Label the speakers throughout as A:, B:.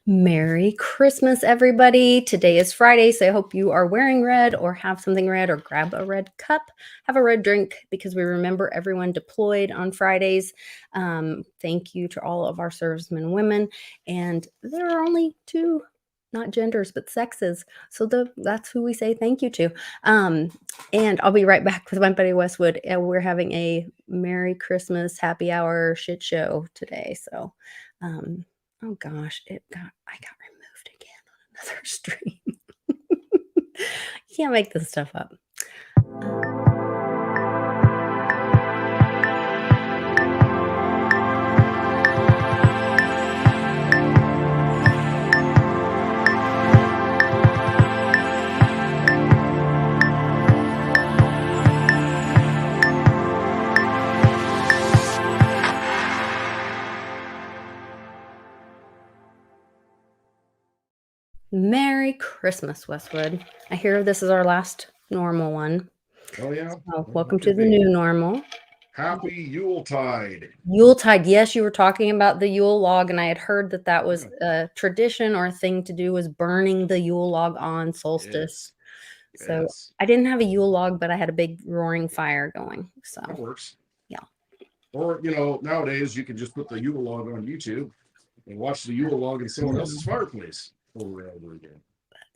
A: Merry Christmas, everybody. Today is Friday, so I hope you are wearing red or have something red or grab a red cup, have a red drink because we remember everyone deployed on Fridays. Thank you to all of our servicemen and women. And there are only two, not genders, but sexes. So that's who we say thank you to. And I'll be right back with my buddy Westwood. And we're having a Merry Christmas happy hour shit show today. So, oh gosh, I got removed again on another stream. You can't make this stuff up. Merry Christmas, Westwood. I hear this is our last normal one.
B: Oh yeah.
A: So,
B: Well,
A: welcome
B: that
A: to
B: could
A: the
B: be.
A: new normal.
B: Happy Yuletide.
A: Yuletide. Yes, you were talking about the Yule log, and I had heard that that was
B: Yeah.
A: a tradition or a thing to do was burning the Yule log on solstice.
B: Yes.
A: So
B: Yes.
A: I didn't have a Yule log, but I had a big roaring fire going. So
B: That works.
A: yeah.
B: Or, nowadays you can just put the Yule log on YouTube and watch the Yule log in someone else's fireplace over and over again.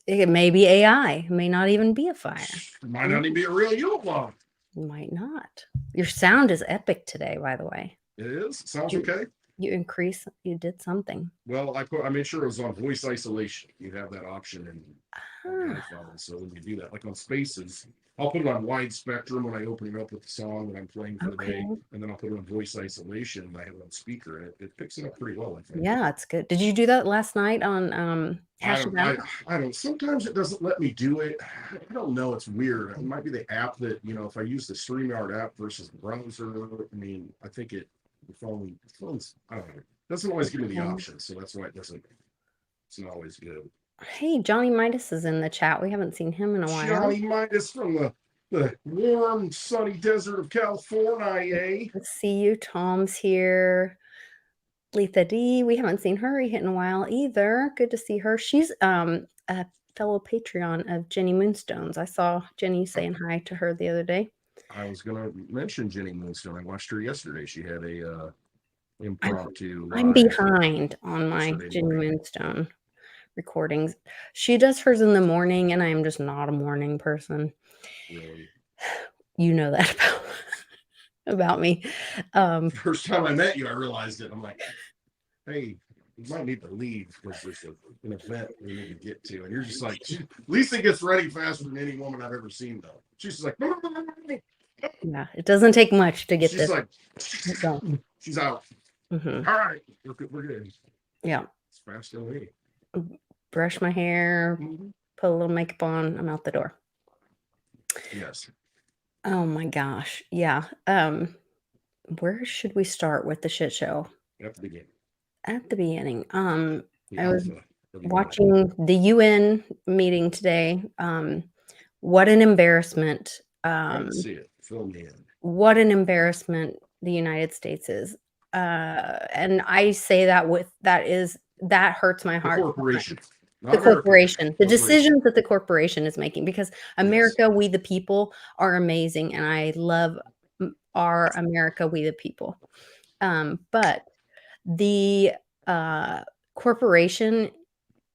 A: It may be AI. It may not even be a fire.
B: It might not even be a real Yule log.
A: Might not. Your sound is epic today, by the way.
B: It is? Sounds okay.
A: You did something.
B: Well, I made sure it was on voice isolation. You have that option in iPhone. So when you do that, like on Spaces, I'll put it on wide spectrum when I open it up with the song that I'm playing for the day, and then I'll put it on voice isolation and I have it on speaker, and it picks it up pretty well, I think.
A: Yeah, it's good. Did you do that last night on
B: I don't. Sometimes it doesn't let me do it. I don't know. It's weird. It might be the app that if I use the StreamYard app versus the browser. I mean, I think the phone's. I don't know. It doesn't always give me the option, so that's why it doesn't. It's not always good.
A: Hey, Johnny Midas is in the chat. We haven't seen him in a while.
B: Johnny Midas from the warm, sunny desert of California.
A: Let's see you. Tom's here. Letha D, we haven't seen her in a while either. Good to see her. She's a fellow Patreon of Jenny Moonstones. I saw Jenny saying hi to her the other day.
B: I was gonna mention Jenny Moonstone. I watched her yesterday. She had a impromptu.
A: I'm behind on my Jenny Moonstone recordings. She does hers in the morning, and I am just not a morning person.
B: Really?
A: You know that about me.
B: First time I met you, I realized it. I'm like, hey, you might need to leave because there's an event we need to get to. And you're just like, Lisa gets ready faster than any woman I've ever seen, though. She's just like,
A: yeah, it doesn't take much to get
B: she's
A: this.
B: Like, she's out.
A: Mm-hmm.
B: All right, we're good.
A: Yeah.
B: It's faster than me.
A: Brush my hair, put a little makeup on, I'm out the door.
B: Yes.
A: Oh my gosh. Yeah. Where should we start with the shit show?
B: At the beginning.
A: At the beginning.
B: Yeah,
A: I was watching the UN meeting today. What an embarrassment.
B: I didn't see it. Fill me in.
A: What an embarrassment the United States is. And I say that that hurts my heart.
B: The corporation.
A: The corporation, the decisions that the corporation is making, because America, yes. We the people are amazing, and I love our America, we the people. But the corporation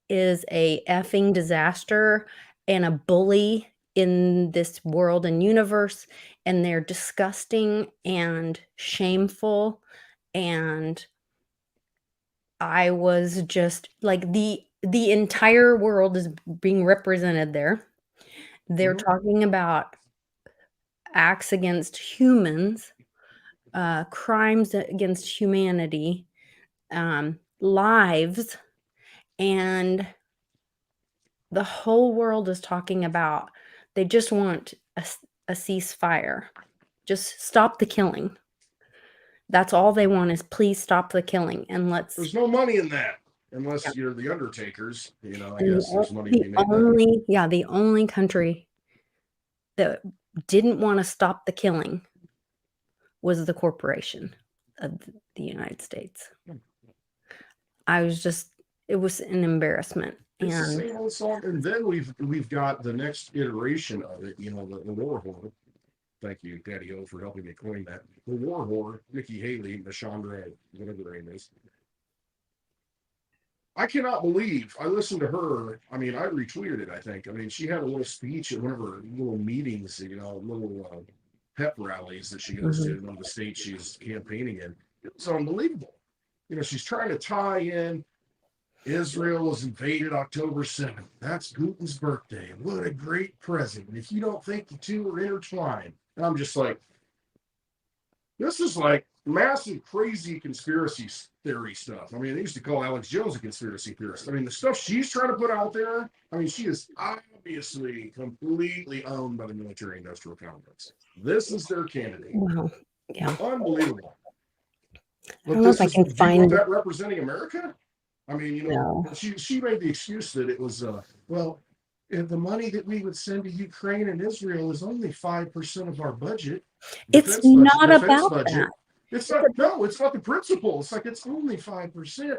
A: is a effing disaster and a bully in this world and universe, and they're disgusting and shameful. And I was just like, the entire world is being represented there. They're talking about acts against humans, crimes against humanity, lives, and the whole world is talking about they just want a ceasefire. Just stop the killing. That's all they want, is please stop the killing, and
B: There's no money in that. Unless you're the Undertakers, I guess there's money to be made.
A: The only country that didn't want to stop the killing was the corporation of the United States. I was just It was an embarrassment.
B: It's the
A: And
B: same old song. And then we've got the next iteration of it, the war whore. Thank you, Daddy O, for helping me coin that. The war whore, Nikki Haley, Chandra, whatever her name is. I cannot believe I listened to her. I mean, I retweeted it, I think. I mean, she had a little speech at one of her little meetings, little pep rallies that she goes to
A: mhm,
B: in one of the states she's campaigning in. It was unbelievable. She's trying to tie in Israel was invaded October 7th. That's Putin's birthday. What a great present. And if you don't think the two are intertwined, and I'm just like, this is like massive, crazy conspiracy theory stuff. I mean, they used to call Alex Jones a conspiracy theorist. I mean, the stuff she's trying to put out there, I mean, she is obviously completely owned by the military industrial complex. This is their candidate.
A: wow, yeah.
B: Unbelievable.
A: I
B: But
A: don't know if
B: this
A: I
B: is,
A: can
B: do you want
A: find
B: that representing America? I mean,
A: no.
B: she made the excuse that it was well, if the money that we would send to Ukraine and Israel is only 5% of our budget,
A: It's
B: defense budget,
A: not
B: defense
A: about that.
B: budget. It's not no, it's not the principle. It's like it's only 5%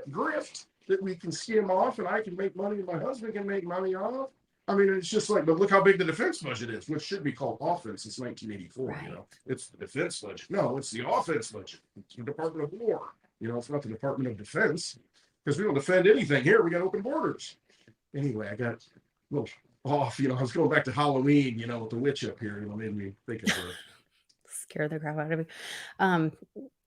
B: grift that we can skim off and I can make money and my husband can make money off. I mean, it's just like, but look how big the defense budget is, which should be called offense since 1984.
A: Right.
B: It's the defense budget. No, it's the offense budget. It's the Department of War. It's not the Department of Defense because we don't defend anything here. We got open borders. Anyway, I got a little off. I was going back to Halloween, with the witch up here. Made me think of her.
A: Scare the crap out of me. Um,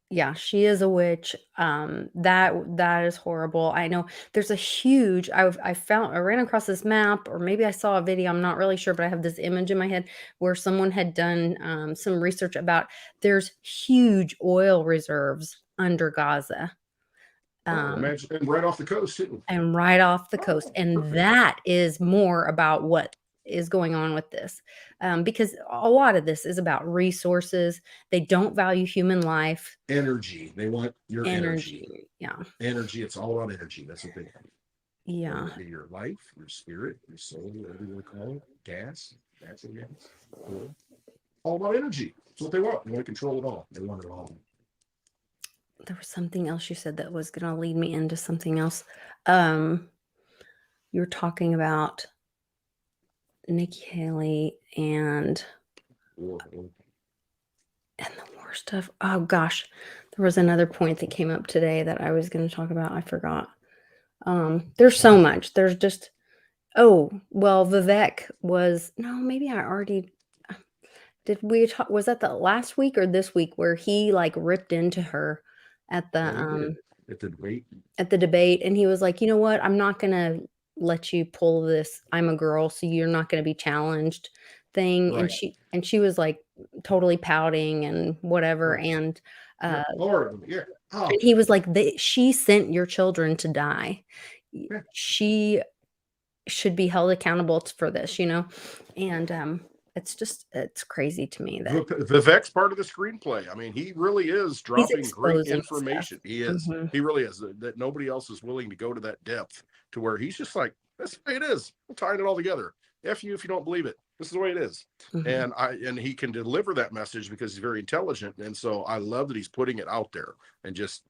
A: yeah, she is a witch. That is horrible. I know there's a huge. I ran across this map, or maybe I saw a video. I'm not really sure, but I have this image in my head where someone had done some research about there's huge oil reserves under Gaza.
B: Oh,
A: Um,
B: imagine, and right off the coast too.
A: and right off the coast.
B: Oh,
A: And
B: perfect.
A: that is more about what is going on with this. Because a lot of this is about resources. They don't value human life,
B: Energy. They want your energy.
A: energy. Yeah.
B: Energy. It's all about energy. That's what they want. Whether
A: Yeah.
B: it be your life, your spirit, your soul, whatever you want to call it, gas, natural gas, oil. All about energy. That's what they want. They want to control it all. They want it all.
A: There was something else you said that was going to lead me into something else. Um, you were talking about Nikki Haley and
B: War.
A: the war stuff. Oh gosh, there was another point that came up today that I was going to talk about. I forgot. There's so much. There's just oh well, Vivek was no, maybe I already did. We talk? Was that the last week or this week where he like ripped into her at the
B: Yeah, he did. It did wait.
A: at the debate, and he was like, you know what? I'm not gonna let you pull this. I'm a girl, so you're not gonna be challenged thing. And
B: Right.
A: she was like totally pouting and whatever.
B: Right. Yeah. Or yeah. Oh,
A: And he was like, she sent your children to die.
B: yeah.
A: She should be held accountable for this, And it's crazy to me that
B: Vivek's part of the screenplay. I mean, he really is
A: he's
B: dropping great
A: exposing stuff.
B: information. He is.
A: Hmm.
B: He really is. That nobody else is willing to go to that depth to where he's just like, that's the way it is. I'm tying it all together. F you if you don't believe it. This is the way it is.
A: Hmm.
B: And he can deliver that message because he's very intelligent. And so I love that he's putting it out there and just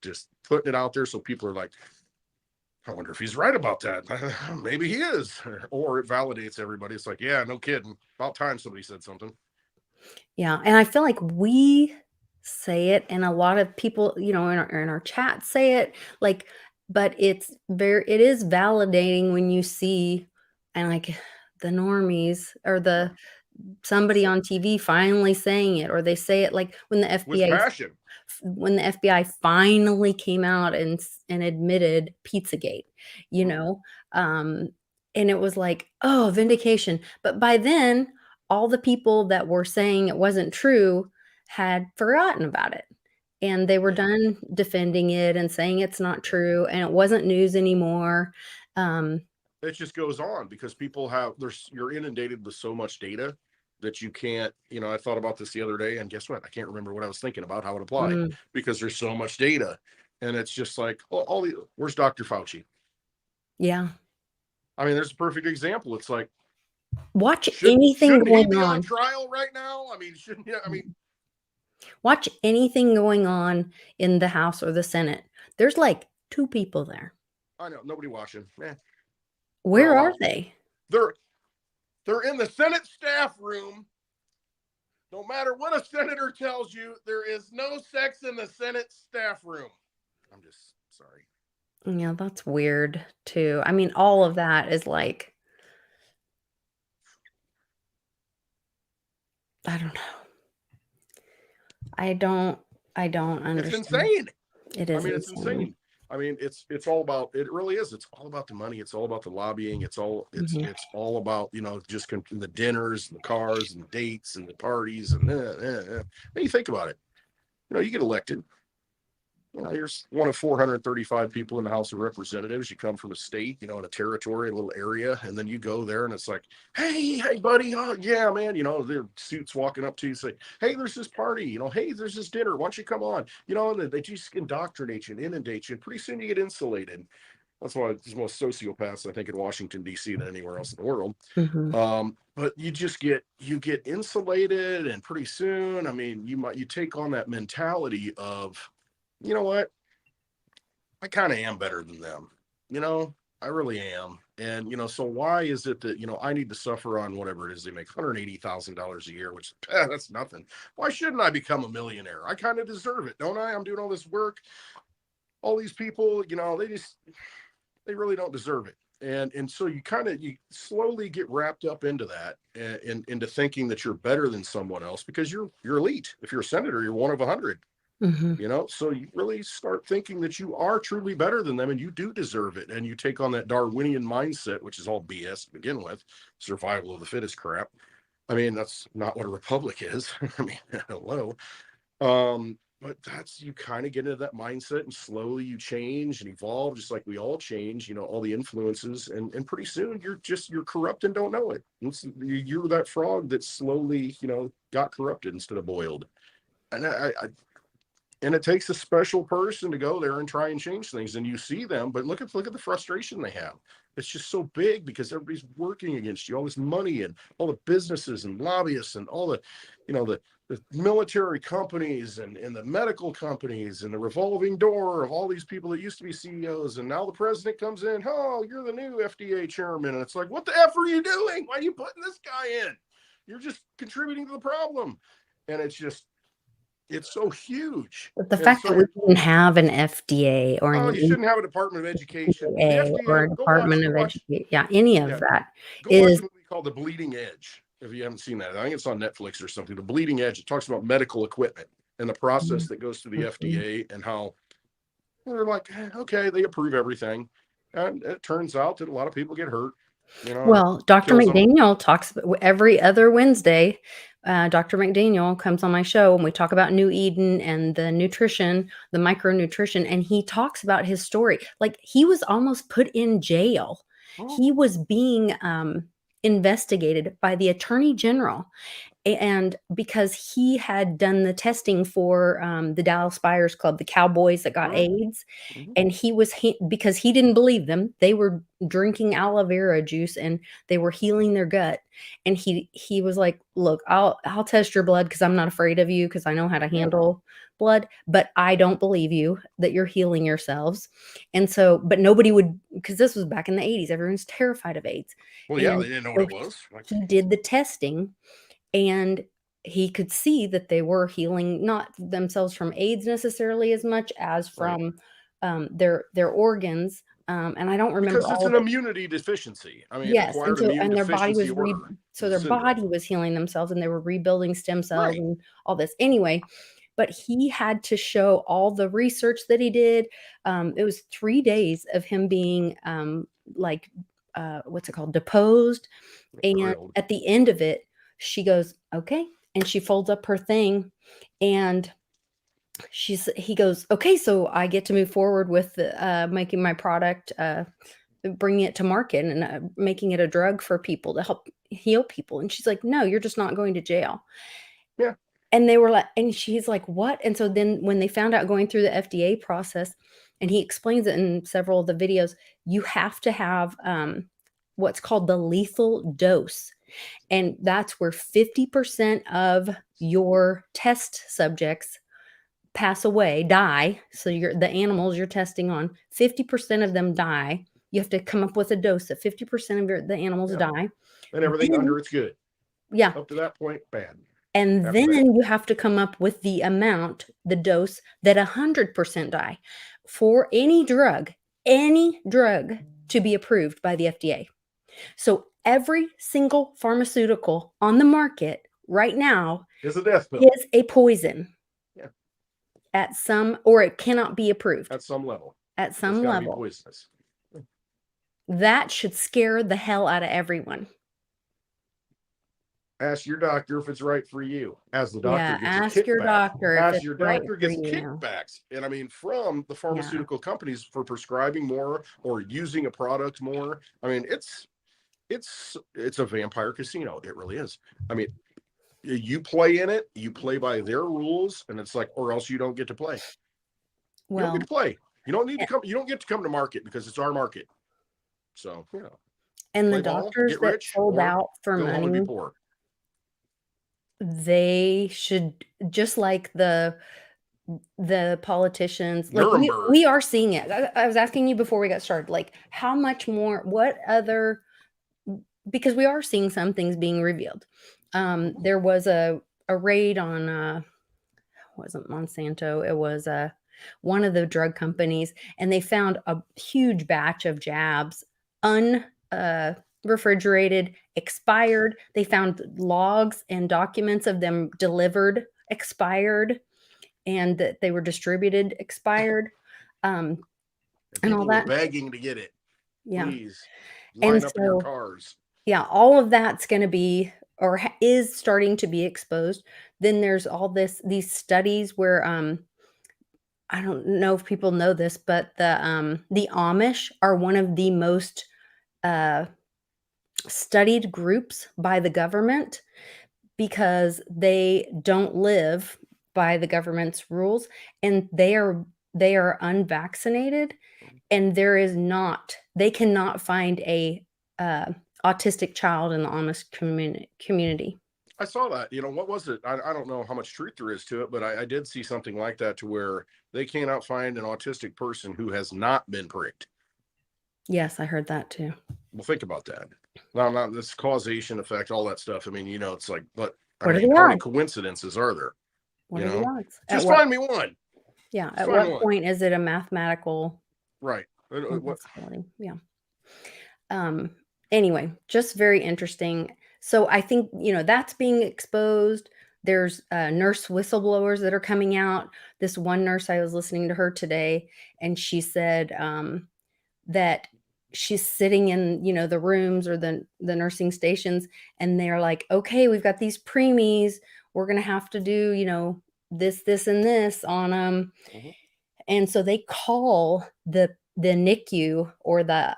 B: putting it out there so people are like, I wonder if he's right about that. Maybe he is. Or it validates everybody. It's like, yeah, no kidding. About time somebody said something.
A: Yeah, and I feel like we say it, and a lot of people, in our chat say it, like, but it is validating when you see, and like the normies or
B: Yeah.
A: somebody on TV finally saying it, or they say it like
B: With passion.
A: when the FBI finally came out and admitted Pizzagate, you
B: Mhm.
A: know, and it was like, oh, vindication. But by then, all the people that were saying it wasn't true had forgotten about it. And they were
B: Yeah.
A: done defending it and saying it's not true and it wasn't news anymore. Um,
B: It just goes on because people you're inundated with so much data that you can't, I thought about this the other day and guess what? I can't remember what I was thinking about, how it applied
A: mm,
B: because there's so much data. And it's just like, where's Dr. Fauci?
A: yeah.
B: I mean, there's a perfect example. It's like,
A: Watch
B: shouldn't
A: anything
B: shouldn't he
A: going
B: be on
A: on.
B: trial right now? I mean, shouldn't he? I mean,
A: Watch anything going on in the House or the Senate. There's like two people there.
B: I know nobody watching. They're
A: Where
B: all
A: are
B: out.
A: they?
B: They're they're in the Senate staff room. No matter what a senator tells you, there is no sex in the Senate staff room. I'm just sorry.
A: Yeah, that's weird too. I mean, all of that is like, I don't know. I don't I don't
B: It's
A: understand.
B: insane.
A: It
B: I
A: is
B: mean, it's
A: insane.
B: insane. I mean, it's all about. It really is. It's all about the money. It's all about the lobbying.
A: Mhm.
B: It's all about just the dinners, and the cars, and the dates, and the parties, and Then you think about it. You get elected. You're one of 435 people in the House of Representatives. You come from a state, in a territory, a little area, and then you go there, and it's like, hey, buddy, oh yeah, man, their suits walking up to you, say, hey, there's this party, hey, there's this dinner, why don't you come on, and they just indoctrinate you and inundate you, and pretty soon you get insulated. That's why there's more sociopaths, I think, in Washington D.C. than anywhere else in the world.
A: Mhm.
B: But you get insulated, and pretty soon, I mean, you take on that mentality of, you know what, I kind of am better than them. You know, I really am. And, so why is it that, I need to suffer on whatever it is they make $180,000 a year, which that's nothing. Why shouldn't I become a millionaire? I kind of deserve it, don't I? I'm doing all this work. All these people, they really don't deserve it. And so you slowly get wrapped up into that and into thinking that you're better than someone else because you're elite. If you're a senator, you're one of 100.
A: Mhm.
B: So you really start thinking that you are truly better than them and you do deserve it, and you take on that Darwinian mindset, which is all BS to begin with, survival of the fittest crap. I mean, that's not what a republic is. I mean, hello. But that's, you kind of get into that mindset, and slowly you change and evolve, just like we all change, all the influences, and pretty soon you're corrupt and don't know it. You're that frog that slowly, got corrupted instead of boiled. And it takes a special person to go there and try and change things, and you see them, but look at the frustration they have. It's just so big because everybody's working against you, all this money and all the businesses and lobbyists and all the the military companies and the medical companies and the revolving door of all these people that used to be CEOs, and now the president comes in, oh, you're the new FDA chairman, and it's like, what the F are you doing? Why are you putting this guy in? You're just contributing to the problem. And it's so huge.
A: But the
B: And
A: fact
B: so
A: that we
B: you're,
A: didn't have an FDA or
B: oh,
A: an
B: you shouldn't have a Department of Education. The
A: EPA or
B: FDA,
A: a Department
B: go
A: of
B: watch,
A: Education, yeah, any of
B: yeah,
A: that
B: go watch a
A: is
B: movie called The Bleeding Edge. If you haven't seen that, I think it's on Netflix or something. The Bleeding Edge. It talks about medical equipment and the process
A: Mhm.
B: that goes through the
A: Mhm.
B: FDA, and how they're like, okay, they approve everything. And it turns out that a lot of people get hurt, and
A: Well, Dr.
B: kills them.
A: McDaniel talks every other Wednesday. Dr. McDaniel comes on my show and we talk about New Eden and the nutrition, the micronutrition, and he talks about his story. Like he was almost put in jail.
B: Oh,
A: He was being investigated by the attorney general, and because he had done the testing for the Dallas Buyers Club, the Cowboys that got
B: right.
A: AIDS,
B: Mhm.
A: and because he didn't believe them, they were drinking aloe vera juice and they were healing their gut, and he was like, look, I'll test your blood because I'm not afraid of you because I know how to
B: Yeah.
A: handle blood, but I don't believe you that you're healing yourselves. And so, but nobody would, because this was back in the 80s, everyone's terrified of AIDS.
B: Well, yeah,
A: And
B: they didn't know what
A: so
B: it was. Like,
A: he did the testing, and he could see that they were healing not themselves from AIDS necessarily as much as
B: right.
A: from their organs. And I don't remember
B: Because it's
A: all
B: an
A: of it.
B: immunity deficiency. I mean,
A: Yes, and
B: acquired
A: so
B: immune
A: and their body
B: deficiency
A: was
B: order
A: so
B: is a
A: their
B: syndrome.
A: body was healing themselves and they were rebuilding stem cells
B: Right.
A: and all this. Anyway, but he had to show all the research that he did. It was 3 days of him being like what's it called, deposed, and
B: Grilled.
A: at the end of it, she goes, "Okay." And she folds up her thing, and he goes, "Okay, so I get to move forward with making my product, bringing it to market and making it a drug for people to help heal people." And she's like, "No, you're just not going to jail."
B: Yeah.
A: And they were like, and she's like, "What?" And so then when they found out going through the FDA process, and he explains it in several of the videos, you have to have what's called the lethal dose. And that's where 50% of your test subjects pass away, die. So the animals you're testing on, 50% of them die. You have to come up with a dose that 50% of the animals
B: Yeah.
A: die.
B: And everything
A: Then,
B: under it's good.
A: yeah.
B: Up to that point, bad.
A: And
B: After that,
A: then you have to come up with the amount, the dose that 100% die for any drug to be approved by the FDA. So every single pharmaceutical on the market right now
B: it's a death pill.
A: is a poison.
B: Yeah.
A: At some, or it cannot be approved.
B: At some level.
A: At
B: It's
A: some
B: got to be
A: level.
B: poisonous.
A: That should scare the hell out of everyone.
B: Ask your doctor if it's right for you. As the doctor
A: Yeah,
B: gets a
A: ask your
B: kickback.
A: doctor if
B: As
A: it's
B: your
A: right
B: doctor
A: for
B: gets
A: you.
B: kickbacks. And I mean, from the
A: Yeah.
B: pharmaceutical companies for prescribing more or using a product more. I mean, it's a vampire casino. It really is. I mean, you play in it, you play by their rules, and it's like, or else you don't get to play. You don't get to
A: Well,
B: play. You don't need to come. You don't get to come to market because it's our market. So, you know,
A: and the
B: play ball,
A: doctors
B: get
A: that
B: rich,
A: sold
B: or
A: out for
B: go home and be
A: money,
B: poor.
A: they should, just like the politicians, like
B: Nuremberg.
A: we are seeing it. I was asking you before we got started, like how much more, what other, because we are seeing some things being revealed. There was a raid on wasn't Monsanto, it was one of the drug companies, and they found a huge batch of jabs refrigerated, expired. They found logs and documents of them delivered expired, and that they were distributed expired, and all
B: People were
A: that.
B: begging to get it.
A: Yeah.
B: Please
A: And
B: line up in your
A: so,
B: cars.
A: yeah, all of that's going to be, or is starting to be exposed. Then there's all these studies where I don't know if people know this, but the Amish are one of the most uh, studied groups by the government because they don't live by the government's rules, and they are unvaccinated, and they cannot find a uh, autistic child in the Amish community.
B: I saw that. You know, what was it? I don't know how much truth there is to it, but I did see something like that to where they cannot find an autistic person who has not been pricked.
A: Yes, I heard that too.
B: Well, think about that. Now, this causation effect, all that stuff. I mean, you know, it's like, but I
A: What are
B: mean,
A: the
B: how many
A: odds?
B: coincidences are there?
A: What
B: You
A: are the
B: know,
A: odds?
B: just find me one.
A: Yeah,
B: Just
A: at
B: find
A: what
B: one.
A: point is it a mathematical
B: Right. What?
A: impossibility? Yeah. Anyway, just very interesting. So I think, that's being exposed. There's nurse whistleblowers that are coming out. This one nurse, I was listening to her today, and she said that she's sitting in, the rooms or the nursing stations, and they're like, okay, we've got these preemies. We're going to have to do, this, and this on them.
B: Mhm.
A: And so they call the NICU or the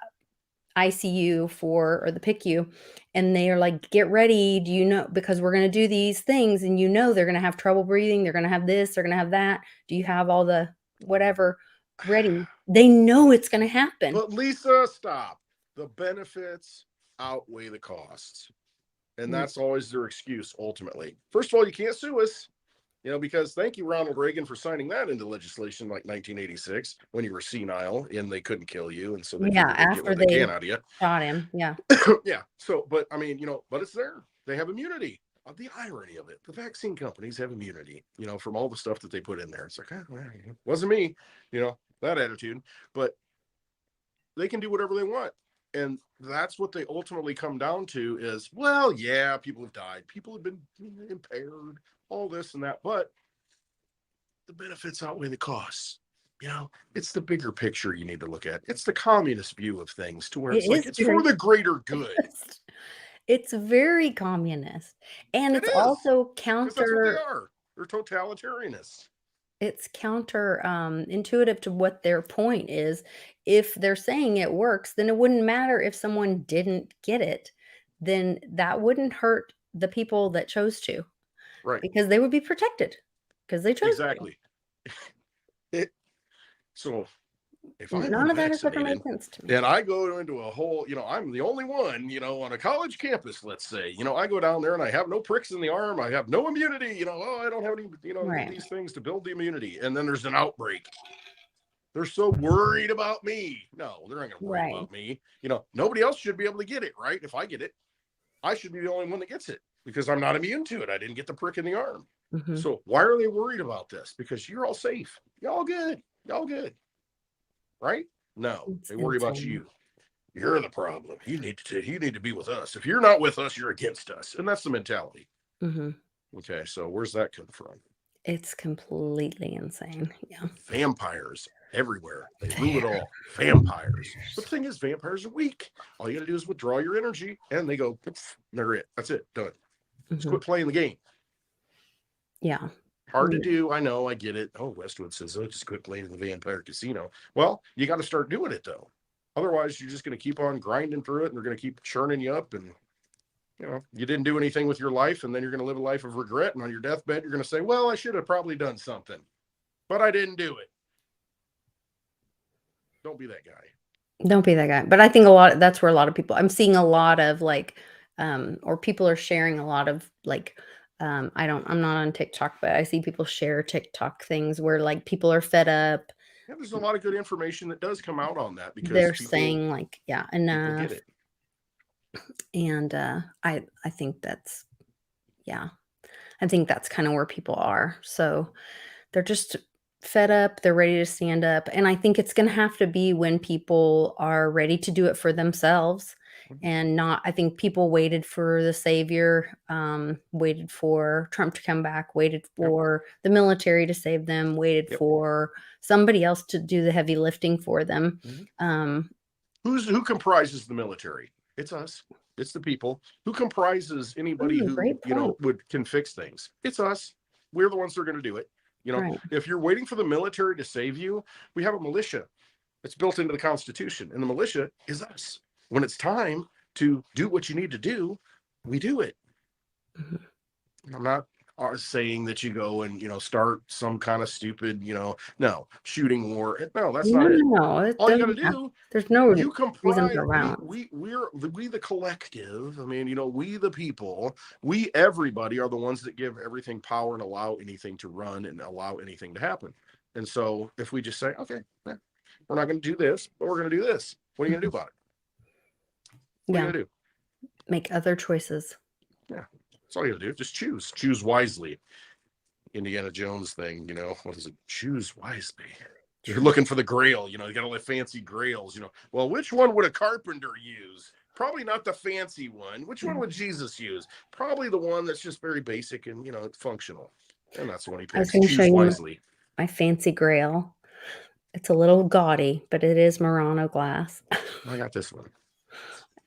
A: ICU or the PICU, and they are like, get ready. Do you know, because we're going to do these things, and they're going to have trouble breathing. They're going to have this, they're going to have that. Do you have all the whatever ready? They know it's going to happen.
B: But Lisa, stop. The benefits outweigh the costs. And that's always their excuse, ultimately. First of all, you can't sue us, because thank you, Ronald Reagan, for signing that into legislation like 1986 when you were senile and they couldn't kill you. And so they
A: Yeah,
B: figured they'd get
A: after
B: what they
A: they
B: can out of you.
A: shot him. Yeah.
B: Yeah. So, but I mean, but it's there. They have immunity. The irony of it, the vaccine companies have immunity, from all the stuff that they put in there. It's like, well, it wasn't me, that attitude. But they can do whatever they want. And that's what they ultimately come down to is, well, yeah, people have died. People have been impaired, all this and that. But the benefits outweigh the costs. It's the bigger picture you need to look at. It's the communist view of things to where
A: It
B: it's like,
A: is
B: it's
A: very
B: for the greater good.
A: communist. It's very communist. And
B: It
A: it's
B: is,
A: also
B: because that's what they
A: counter
B: are. They're totalitarianists.
A: it's counter intuitive to what their point is. If they're saying it works, then it wouldn't matter if someone didn't get it. Then that wouldn't hurt the people that chose to,
B: Right.
A: because they would be protected because they chose to.
B: Exactly. So if I'm
A: None of that has ever
B: unvaccinated
A: made sense to me.
B: and I go into a whole, I'm the only one, on a college campus, let's say, I go down there and I have no pricks in the arm. I have no immunity, I don't have any,
A: Right.
B: these things to build the immunity. And then there's an outbreak. They're so worried about me. No, they're not going to worry
A: Right.
B: about me. Nobody else should be able to get it, right? If I get it, I should be the only one that gets it because I'm not immune to it. I didn't get the prick in the arm.
A: Mm-hmm.
B: So why are they worried about this? Because you're all safe. Y'all good. Y'all good. Right? No, they worry about you. You're the problem. You need to be with us. If you're not with us, you're against us. And that's the mentality.
A: Mm-hmm.
B: Okay, so where's that come from?
A: It's completely insane. Yeah.
B: Vampires everywhere. They rule it all. Vampires. But the thing is, vampires are weak. All you got to do is withdraw your energy, and they go, they're it. That's it. Done. Just quit playing the game.
A: Yeah.
B: Hard to do. I know. I get it. Oh, Westwood says, just quit playing in the vampire casino. Well, you got to start doing it, though. Otherwise, you're just going to keep on grinding through it, and they're going to keep churning you up. And, you didn't do anything with your life, and then you're going to live a life of regret. And on your deathbed, you're going to say, well, I should have probably done something, but I didn't do it. Don't be that guy.
A: Don't be that guy. But I think that's where a lot of people, I'm seeing a lot of or people are sharing a lot of I'm not on TikTok, but I see people share TikTok things where people are fed up.
B: Yeah, there's a lot of good information that does come out on that because
A: they're saying enough.
B: People get it.
A: And I think that's, I think that's kind of where people are. So they're just fed up. They're ready to stand up. And I think it's going to have to be when people are ready to do it for themselves. And not, I think people waited for the savior, waited for Trump to come back, waited for the military to save them, waited for somebody else to do the heavy lifting for them.
B: Who comprises the military? It's us. It's the people. Who comprises anybody who can fix things? It's us. We're the ones that are going to do it. If you're waiting for the military to save you, we have a militia. It's built into the Constitution, and the militia is us. When it's time to do what you need to do, we do it. I'm not saying that you go and start some kind of stupid shooting war. No, that's not it. All you got to do,
A: there's no
B: you
A: reason for violence.
B: We the collective. I mean, we the people, we everybody are the ones that give everything power and allow anything to run and allow anything to happen. And so if we just say, okay, we're not going to do this, but we're going to do this, what are you going to do about it? What are you going to do?
A: Make other choices.
B: Yeah. That's all you gotta do. Just choose wisely. Indiana Jones thing, what is it? Choose wisely. You're looking for the grail, you got all the fancy grails, well, which one would a carpenter use? Probably not the fancy one. Which one would Jesus use? Probably the one that's just very basic and functional. And that's the one he picks. Choose wisely.
A: My fancy grail. It's a little gaudy, but it is Murano glass.
B: I got this one.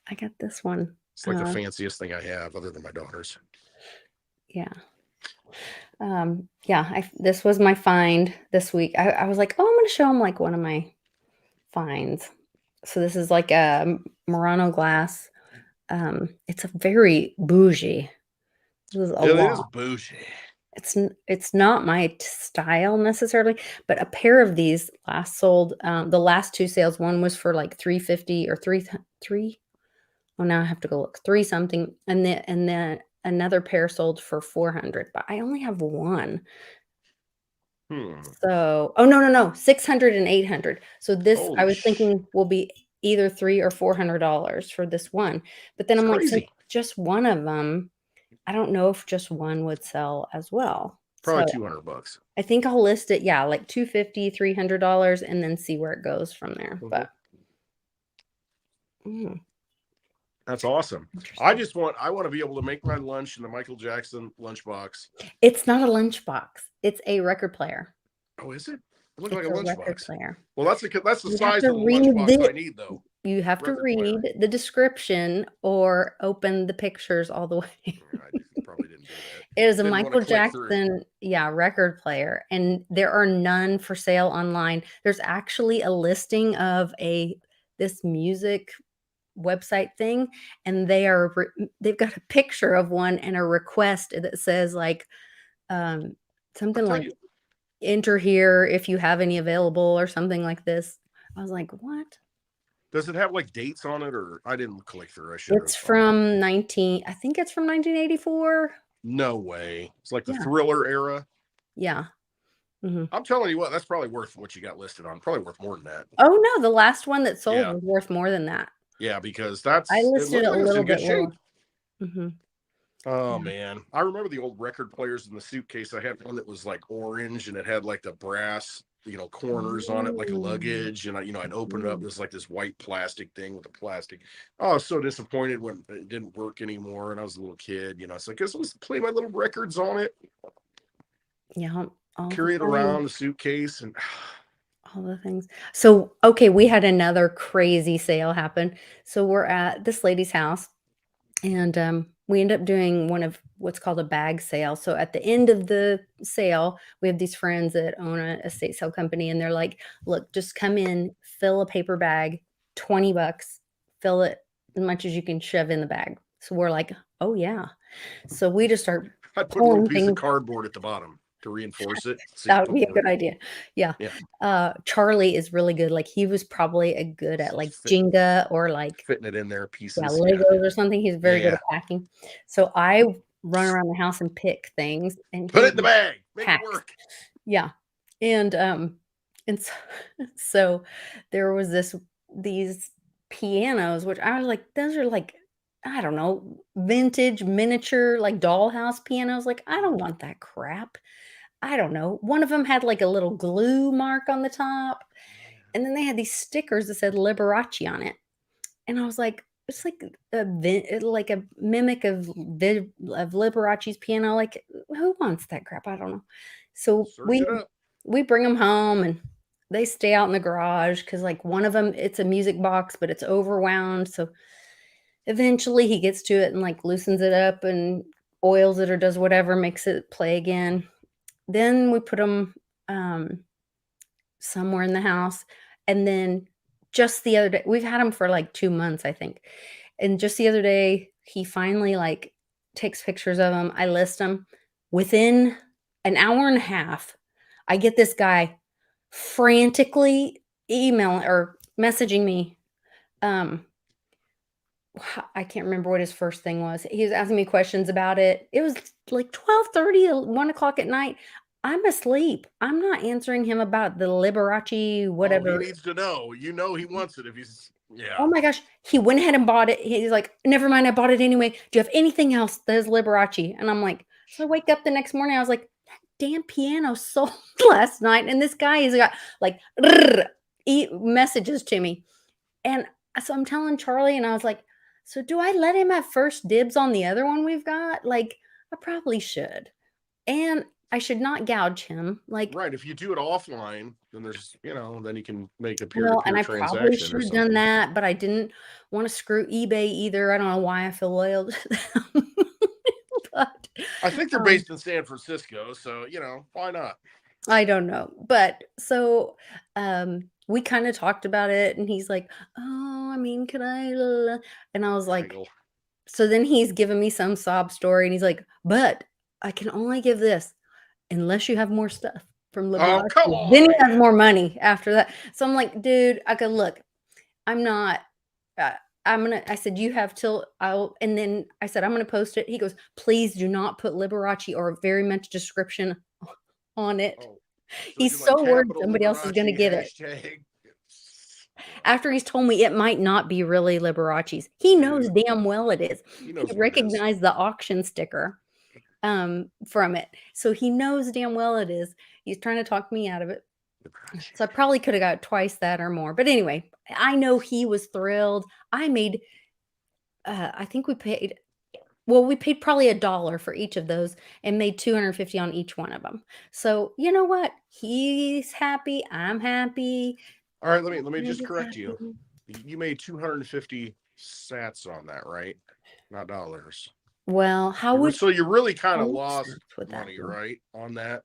A: I got this one.
B: It's like the fanciest thing I have other than my daughter's.
A: Yeah. This was my find this week. I was like, I'm going to show them one of my finds. So this is a Murano glass. It's a very bougie.
B: It is bougie.
A: It's not my style necessarily, but a pair of these sold. The last two sales, one was for $350 or three. Oh, now I have to go look. 3 something, and then another pair sold for $400, but I only have one. So, no, 600 and 800. So this, I was thinking, will be either $300 or $400 for this one. But then I'm like, since just one of them, I don't know if just one would sell as well.
B: Probably $200.
A: I think I'll list it, $250, $300, and then see where it goes from there. But.
B: That's awesome. I want to be able to make my lunch in the Michael Jackson lunchbox.
A: It's not a lunchbox. It's a record player.
B: Oh, is it? It looks like a lunchbox.
A: Record player.
B: Well, that's the size of the lunchbox I need, though.
A: You have to read the description or open the pictures all the way.
B: I probably didn't do that.
A: It is a Michael Jackson, record player, and there are none for sale online. There's actually a listing of this music website thing, and they've got a picture of one and a request that says something like enter here if you have any available or something like this. I was like, what?
B: Does it have like dates on it, or I didn't click through? I should
A: It's
B: have.
A: from 19, I think it's from 1984.
B: No way. It's like the
A: Yeah.
B: Thriller era.
A: Yeah. Hmm.
B: I'm telling you what, that's probably worth what you got listed on. Probably worth more than that.
A: Oh no, the last one that sold
B: Yeah,
A: was worth more than that.
B: yeah, because
A: I
B: it
A: listed
B: looked
A: it a
B: like it was
A: little
B: in good
A: bit
B: shape.
A: lower. Hmm.
B: Oh
A: Yeah.
B: man, I remember the old record players in the suitcase. I had one that was like orange and it had like the brass, corners on it, like
A: Mm.
B: luggage. And I'd open it up.
A: Mm.
B: There's like this white plastic thing with the plastic. Oh, I was so disappointed when it didn't work anymore. And I was a little kid, so I guess I was play my little records on it,
A: Yeah, all the
B: carry it around
A: things.
B: the suitcase, and
A: All the things. So, okay, we had another crazy sale happen. So we're at this lady's house, and we end up doing one of what's called a bag sale. So at the end of the sale, we have these friends that own a estate sale company, and they're like, "Look, just come in, fill a paper bag, $20, fill it as much as you can shove in the bag." So we're like, "Oh yeah." So we just start
B: I'd put a little
A: pulling
B: piece of
A: things.
B: cardboard at the bottom to reinforce it so you
A: That
B: can
A: would
B: put
A: be a
B: more.
A: good idea. Yeah.
B: Yeah,
A: Charlie is really good. Like, he was probably a good at, like,
B: fit,
A: Jenga or, like,
B: fitting it in there
A: yeah,
B: pieces. Yeah,
A: Legos or something. He's very good
B: yeah.
A: at packing. So I run around the house and pick things, and
B: Put it
A: he
B: in the bag. Make it
A: packs.
B: work.
A: Yeah. And, and so so there was these pianos, which I was like, "Those are, like, I don't know, vintage miniature, like, dollhouse pianos." Like, I don't want that crap. I don't know. One of them had, like, a little glue mark on the top, and then they had these stickers that said Liberace on it, and I was like, "It's like a mimic of Liberace's piano." Like, who wants that crap? I don't know. So
B: Search
A: we
B: it up.
A: we bring them home, and they stay out in the garage because, like, one of them, it's a music box, but it's overwound, so eventually he gets to it and, like, loosens it up and oils it or does whatever, makes it play again. Then we put them somewhere in the house, and then just the other day, we've had him for, like, 2 months, I think, and just the other day, he finally, like, takes pictures of them. I list them. Within an hour and a half, I get this guy frantically emailing or messaging me, um, I can't remember what his first thing was. He was asking me questions about it. It was like 12:30 or 1 o'clock at night. I'm asleep. I'm not answering him about the Liberace,
B: Oh, he
A: whatever.
B: needs to know. He wants it if he's,
A: Oh
B: yeah.
A: my gosh. He went ahead and bought it. He's like, "Never mind, I bought it anyway. Do you have anything else that is Liberace?" And I'm like, so I wake up the next morning, I was like, that damn piano sold last night. And this guy has got like messages to me. And so I'm telling Charlie, and I was like, "So do I let him have first dibs on the other one we've got? Like, I probably should. And I should not gouge him. Like,
B: Right. If you do it offline, then then you can make a peer to
A: well, and
B: peer
A: I probably
B: transaction or
A: should have done
B: something.
A: that, but I didn't want to screw eBay either. I don't know why I feel loyal to them. But,
B: I think they're
A: um,
B: based in San Francisco. So, why not?
A: I don't know. But so, we kinda talked about it, and he's like, "Oh, I mean, could I And I was like,
B: Haggle.
A: so then he's giving me some sob story, and he's like, "But I can only give this unless you have more stuff from
B: Oh,
A: Liberace."
B: come
A: Then he
B: on.
A: has more money after that. So I'm like, "Dude, I could look, I'm not, uh, I said, "You have till I'll," and then I said, "I'm gonna post it." He goes, "Please do not put Liberace or very much description on it."
B: Oh, so
A: He's
B: you're like
A: so worried
B: capital
A: somebody else is gonna
B: Liberace
A: get it.
B: hashtag.
A: After he's told me it might not be really Liberace's. He knows
B: Dude,
A: damn well it is.
B: he
A: He
B: knows what it is.
A: recognized the auction sticker, from it. So he knows damn well it is. He's trying to talk me out of it.
B: Liberace.
A: So I probably coulda got twice that or more. But anyway, I know he was thrilled. I made, I think we paid probably $1 for each of those and made 250 on each one of them. So, you know what? He's happy, I'm happy,
B: All right, let me just
A: everybody's
B: correct you.
A: happy.
B: You made 250 sats on that, right? Not dollars.
A: Well,
B: You really kind
A: how
B: of
A: much
B: lost
A: cents would that
B: money,
A: be?
B: right? On that.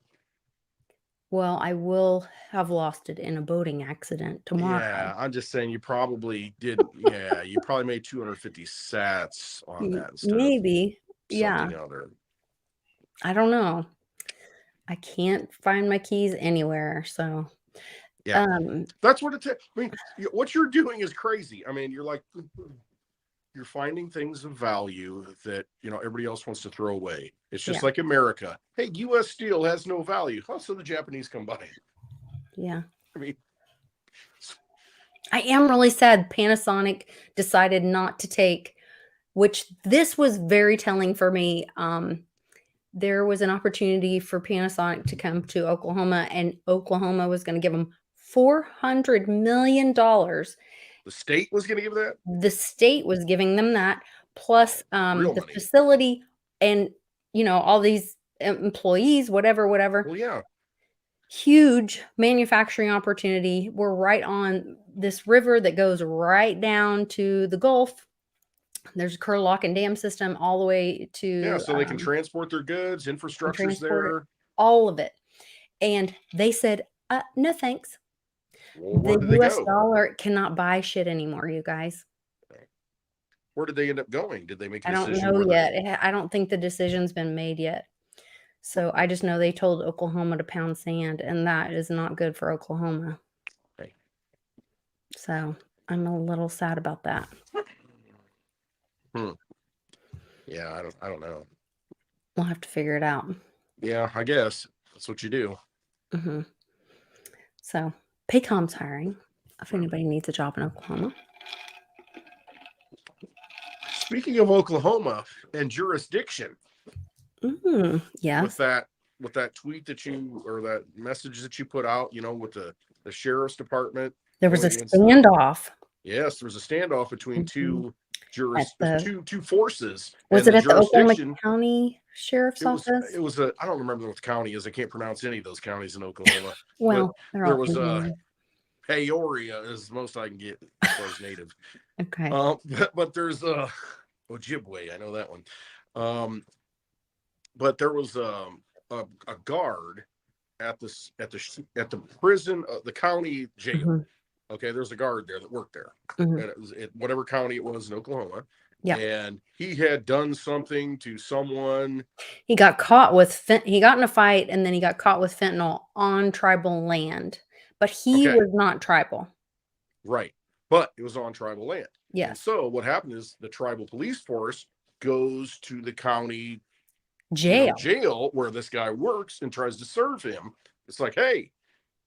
A: Well, I will have lost it in a boating accident tomorrow.
B: Yeah, I'm just saying you probably didn't. Yeah, you probably made 250 sats on that instead of
A: Maybe. Yeah,
B: something other.
A: I don't know. I can't find my keys anywhere, so
B: Yeah.
A: Um,
B: That's what I mean, what you're doing is crazy. I mean, you're finding things of value that everybody else wants to throw away. It's
A: yeah,
B: just like America. Hey, U.S. steel has no value. Oh, so the Japanese come by it.
A: yeah.
B: I mean,
A: I am really sad Panasonic decided not to take, which this was very telling for me. There was an opportunity for Panasonic to come to Oklahoma, and Oklahoma was going to give them $400 million.
B: the state was going to give that
A: The state was giving them that, plus
B: real
A: the
B: money.
A: facility, and all these employees, whatever, whatever.
B: Well, yeah,
A: Huge manufacturing opportunity. We're right on this river that goes right down to the Gulf. There's a Kerr Lock and Dam system all the way
B: yeah.
A: to
B: So they can transport their goods.
A: and
B: Infrastructure's
A: transport it,
B: there.
A: all of it. And they said, no thanks.
B: Well, where
A: The
B: did they
A: US
B: go?
A: dollar cannot buy shit anymore, you guys.
B: Where did they end up going? Did they make a
A: I don't
B: decision
A: know
B: where they're
A: yet. I don't think the decision's been made yet. So I just know they told Oklahoma to pound sand, and that is not good for Oklahoma.
B: hey.
A: So I'm a little sad about that.
B: Hmm. Yeah, I don't know.
A: We'll have to figure it out.
B: Yeah, I guess that's what you do.
A: Hmm. So Paycom's hiring if anybody needs a job in Oklahoma.
B: Speaking of Oklahoma and jurisdiction, with
A: Yes.
B: that with that tweet that you or that message that you put out, with the sheriff's department
A: There was
B: going
A: a
B: against the
A: standoff.
B: yes, there was a standoff between
A: Mhm. At the
B: two forces,
A: Was
B: and
A: it
B: the
A: at the Oklahoma
B: jurisdiction.
A: County Sheriff's
B: It was
A: Office?
B: it was a I don't remember what the county is. I can't pronounce any of those counties in Oklahoma, but
A: Well, they're
B: there
A: all
B: was a
A: Indian.
B: Peoria is the most I can get as far as native.
A: Okay.
B: But there's Ojibwe. I know that one. Um, but there was a guard at the prison, the county jail.
A: Mhm,
B: Okay, there's a guard there that worked there,
A: mhm.
B: and it was whatever county it was in Oklahoma,
A: Yeah.
B: and he had done something to someone.
A: He got caught with he got in a fight, and then he got caught with fentanyl on tribal land, but he
B: Okay,
A: was not tribal.
B: right, but it was on tribal land, and
A: Yes.
B: so what happened is the tribal police force goes to the county,
A: Jail.
B: jail where this guy works and tries to serve him. It's like, hey,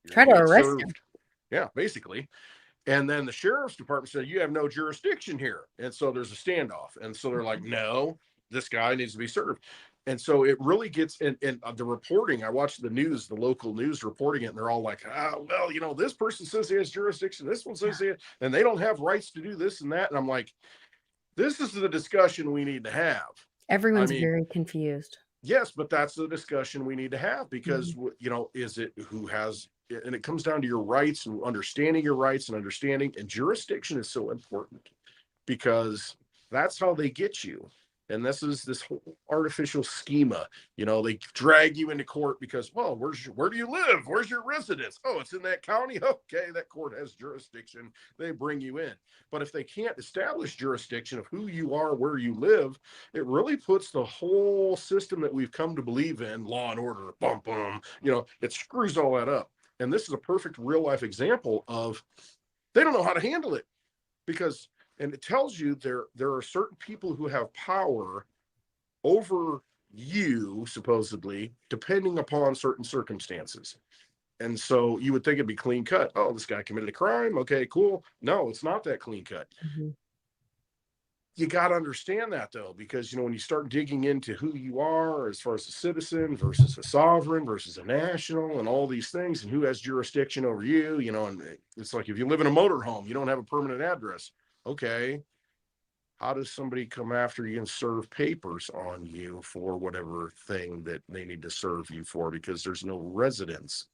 B: you're
A: Try
B: gonna
A: to
B: get
A: arrest him.
B: served. Yeah, basically. And then the sheriff's department said, you have no jurisdiction here. And so there's a standoff. And so they're like, no, this guy needs to be served. And so it really gets in the reporting. I watched the news, the local news reporting it, and they're all like, well, this person says he has jurisdiction. This one says he has, and they don't have rights to do this and that. And I'm like, this is the discussion we need to have. I
A: Everyone's
B: mean,
A: very confused.
B: yes, but that's the discussion we need to have
A: Mhm,
B: because is it who has, and it comes down to your rights and understanding your rights and understanding, and jurisdiction is so important because that's how they get you. And this whole artificial schema. They drag you into court because, well, where do you live? Where's your residence? Oh, it's in that county. Okay, that court has jurisdiction. They bring you in. But if they can't establish jurisdiction of who you are, where you live, it really puts the whole system that we've come to believe in, law and order, bum bum, it screws all that up. And this is a perfect real life example of they don't know how to handle it because, and it tells you there are certain people who have power over you, supposedly, depending upon certain circumstances. And so you would think it'd be clean cut. Oh, this guy committed a crime. Okay, cool. No, it's not that clean cut.
A: mhm.
B: You got to understand that though, because when you start digging into who you are as far as a citizen versus a sovereign versus a national and all these things and who has jurisdiction over you, and it's like if you live in a motorhome, you don't have a permanent address. Okay, how does somebody come after you and serve papers on you for whatever thing that they need to serve you for because there's no residence?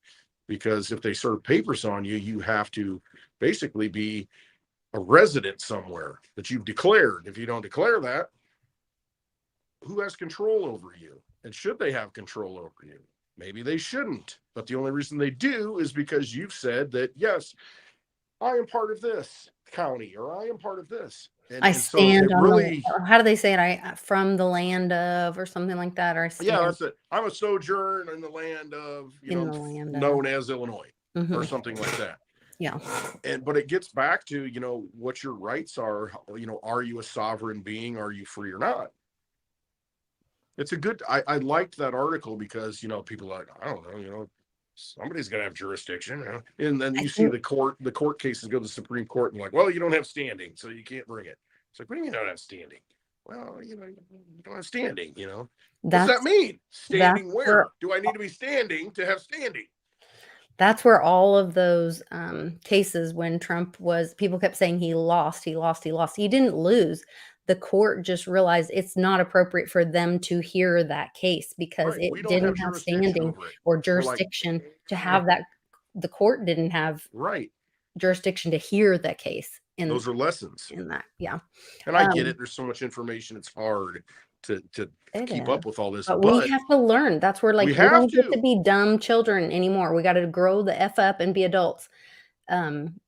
B: Because if they serve papers on you, you have to basically be a resident somewhere that you've declared. If you don't declare that, who has control over you? And should they have control over you? Maybe they shouldn't. But the only reason they do is because you've said that, yes, I am part of this county or I am part of this.
A: I
B: And so
A: stand
B: it
A: on the
B: really,
A: how do they say it? From the land of, or something like that, or I
B: yeah,
A: stand
B: that's it. I'm a sojourn in the land of,
A: in the land of.
B: known as Illinois. or
A: Mhm.
B: something like that.
A: Yeah.
B: But it gets back to, what your rights are. Are you a sovereign being? Are you free or not? It's a good. I liked that article because people are like, I don't know, somebody's got to have jurisdiction, and then
A: I
B: you see
A: think
B: the court cases go to the Supreme Court and like, well, you don't have standing, so you can't bring it. It's like, what do you mean you don't have standing? Well, you don't have standing. What's that
A: that's
B: mean?
A: that's
B: Standing where?
A: where
B: Do I need to be standing to have standing?
A: that's where all of those, cases when Trump was people kept saying he lost, he lost, he lost. He didn't lose. The court just realized it's not appropriate for them to hear that case because
B: Right. We
A: it
B: don't have
A: didn't have
B: jurisdiction
A: standing
B: over it.
A: or
B: We're like,
A: jurisdiction to
B: eh,
A: have that the court didn't have
B: right.
A: jurisdiction to hear that case
B: Those are lessons.
A: in that. Yeah.
B: And I get it.
A: Um,
B: There's so much information. It's hard to
A: it
B: keep
A: is.
B: up with all this,
A: But we
B: but
A: have to learn. That's where, like,
B: we
A: we
B: have
A: don't get to
B: to.
A: be dumb children anymore. We gotta grow the F up and be adults. Um,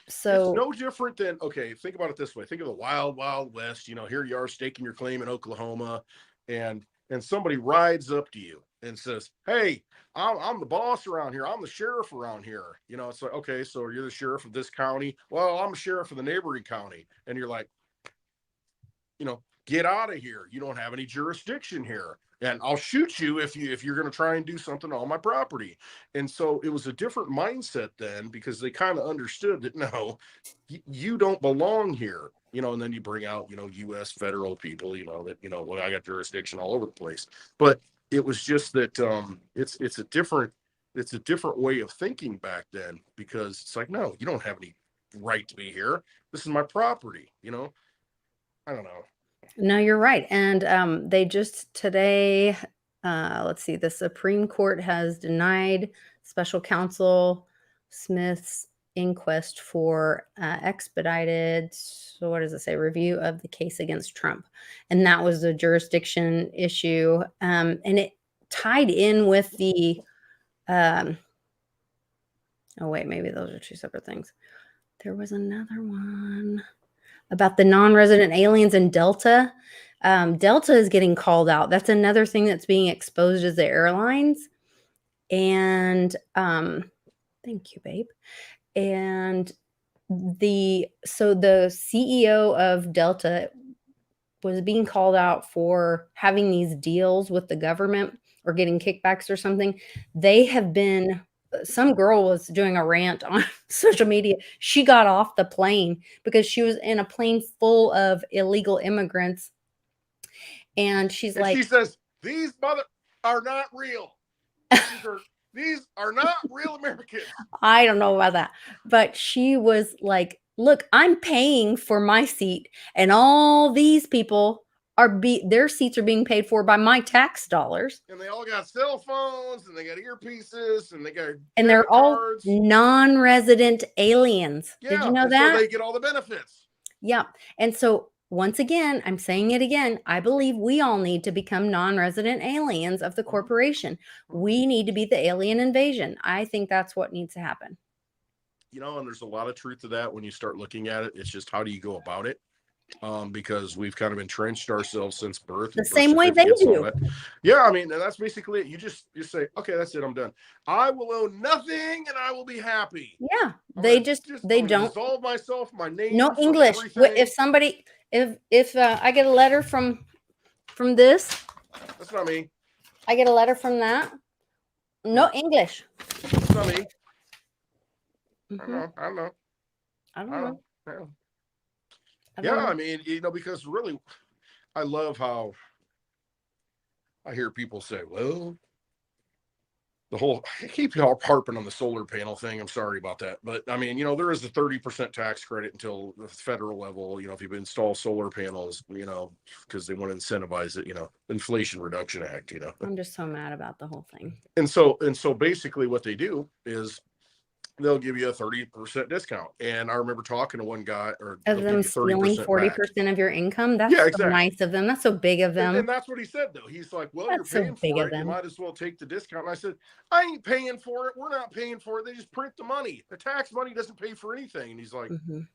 B: It's
A: so
B: no different than, okay, think about it this way. Think of the wild, wild west. Here you are staking your claim in Oklahoma, and somebody rides up to you and says, hey, I'm the boss around here. I'm the sheriff around here. It's like, okay, so you're the sheriff of this county. Well, I'm a sheriff of the neighboring county. And you're like, get out of here. You don't have any jurisdiction here. And I'll shoot you if you're going to try and do something on my property. And so it was a different mindset then because they kind of understood that no, you don't belong here. And then you bring out, U.S. federal people, that, well, I got jurisdiction all over the place. But it was just that it's a different way of thinking back then because it's like, no, you don't have any right to be here. This is my property. I don't know.
A: no, you're right, and, they just today, let's see, the Supreme Court has denied special counsel Smith's inquest for, expedited so what does it say? Review of the case against Trump, and that was a jurisdiction issue, and it tied in with the, um oh, wait, maybe those are 2 separate things. There was another one about the non-resident aliens in Delta. Delta is getting called out. That's another thing that's being exposed as the airlines. And thank you, babe. And the CEO of Delta was being called out for having these deals with the government or getting kickbacks or something. They have been some girl was doing a rant on social media. She got off the plane because she was in a plane full of illegal immigrants. And she's
B: And
A: like,
B: she says, these mother are not real. These are not real Americans.
A: I don't know about that. But she was like, look, I'm paying for my seat, and all these people their seats are being paid for by my tax dollars.
B: And they all got cell phones and they got earpieces and they got
A: And they're
B: debit
A: all
B: cards.
A: non-resident aliens. Did you
B: Yeah.
A: know
B: And so
A: that?
B: they get all the benefits.
A: Yeah. And so once again, I'm saying it again, I believe we all need to become non-resident aliens of the
B: Mhm.
A: corporation. We need to be the alien invasion. I think that's what needs to happen.
B: And there's a lot of truth to that when you start looking at it. It's just how do you go about it? Because we've kind of entrenched ourselves since birth
A: The
B: with birth
A: same way they
B: certificates and all
A: do.
B: that. Yeah, I mean, and that's basically it. You just say, okay, that's it, I'm done. I will own nothing and I will be happy.
A: Yeah.
B: I'm
A: They
B: gonna
A: just
B: just
A: they
B: I'm gonna
A: don't
B: dissolve myself, my
A: no
B: name from
A: English. If
B: everything.
A: somebody if I get a letter from this,
B: That's not me.
A: I get a letter from that. No
B: No,
A: English.
B: that's not me. I
A: Mhm.
B: know. I know.
A: I
B: I
A: don't know.
B: know. Yeah.
A: I
B: Yeah.
A: don't
B: I
A: know.
B: mean, because really, I love how I hear people say, "Well, I keep harping on the solar panel thing. I'm sorry about that, but I mean, there is a 30% tax credit until the federal level. If you install solar panels, because they want to incentivize it. Inflation Reduction Act.
A: I'm just so mad about the whole thing.
B: And so basically, what they do is they'll give you a 30% discount. And I remember talking to one guy, or
A: Of
B: they'll give
A: them
B: you
A: stealing
B: 30% back.
A: 40% of your income?
B: Yeah,
A: That's so
B: exactly.
A: nice of them. That's so big of
B: And
A: them.
B: that's what he said, though. He's like, well, you're
A: That's so
B: paying
A: big
B: for
A: of
B: it. You
A: them.
B: might as well take the discount. And I said, I ain't paying for it. We're not paying for it. They just print the money. The tax money doesn't pay for anything. And he's like,
A: Mhm.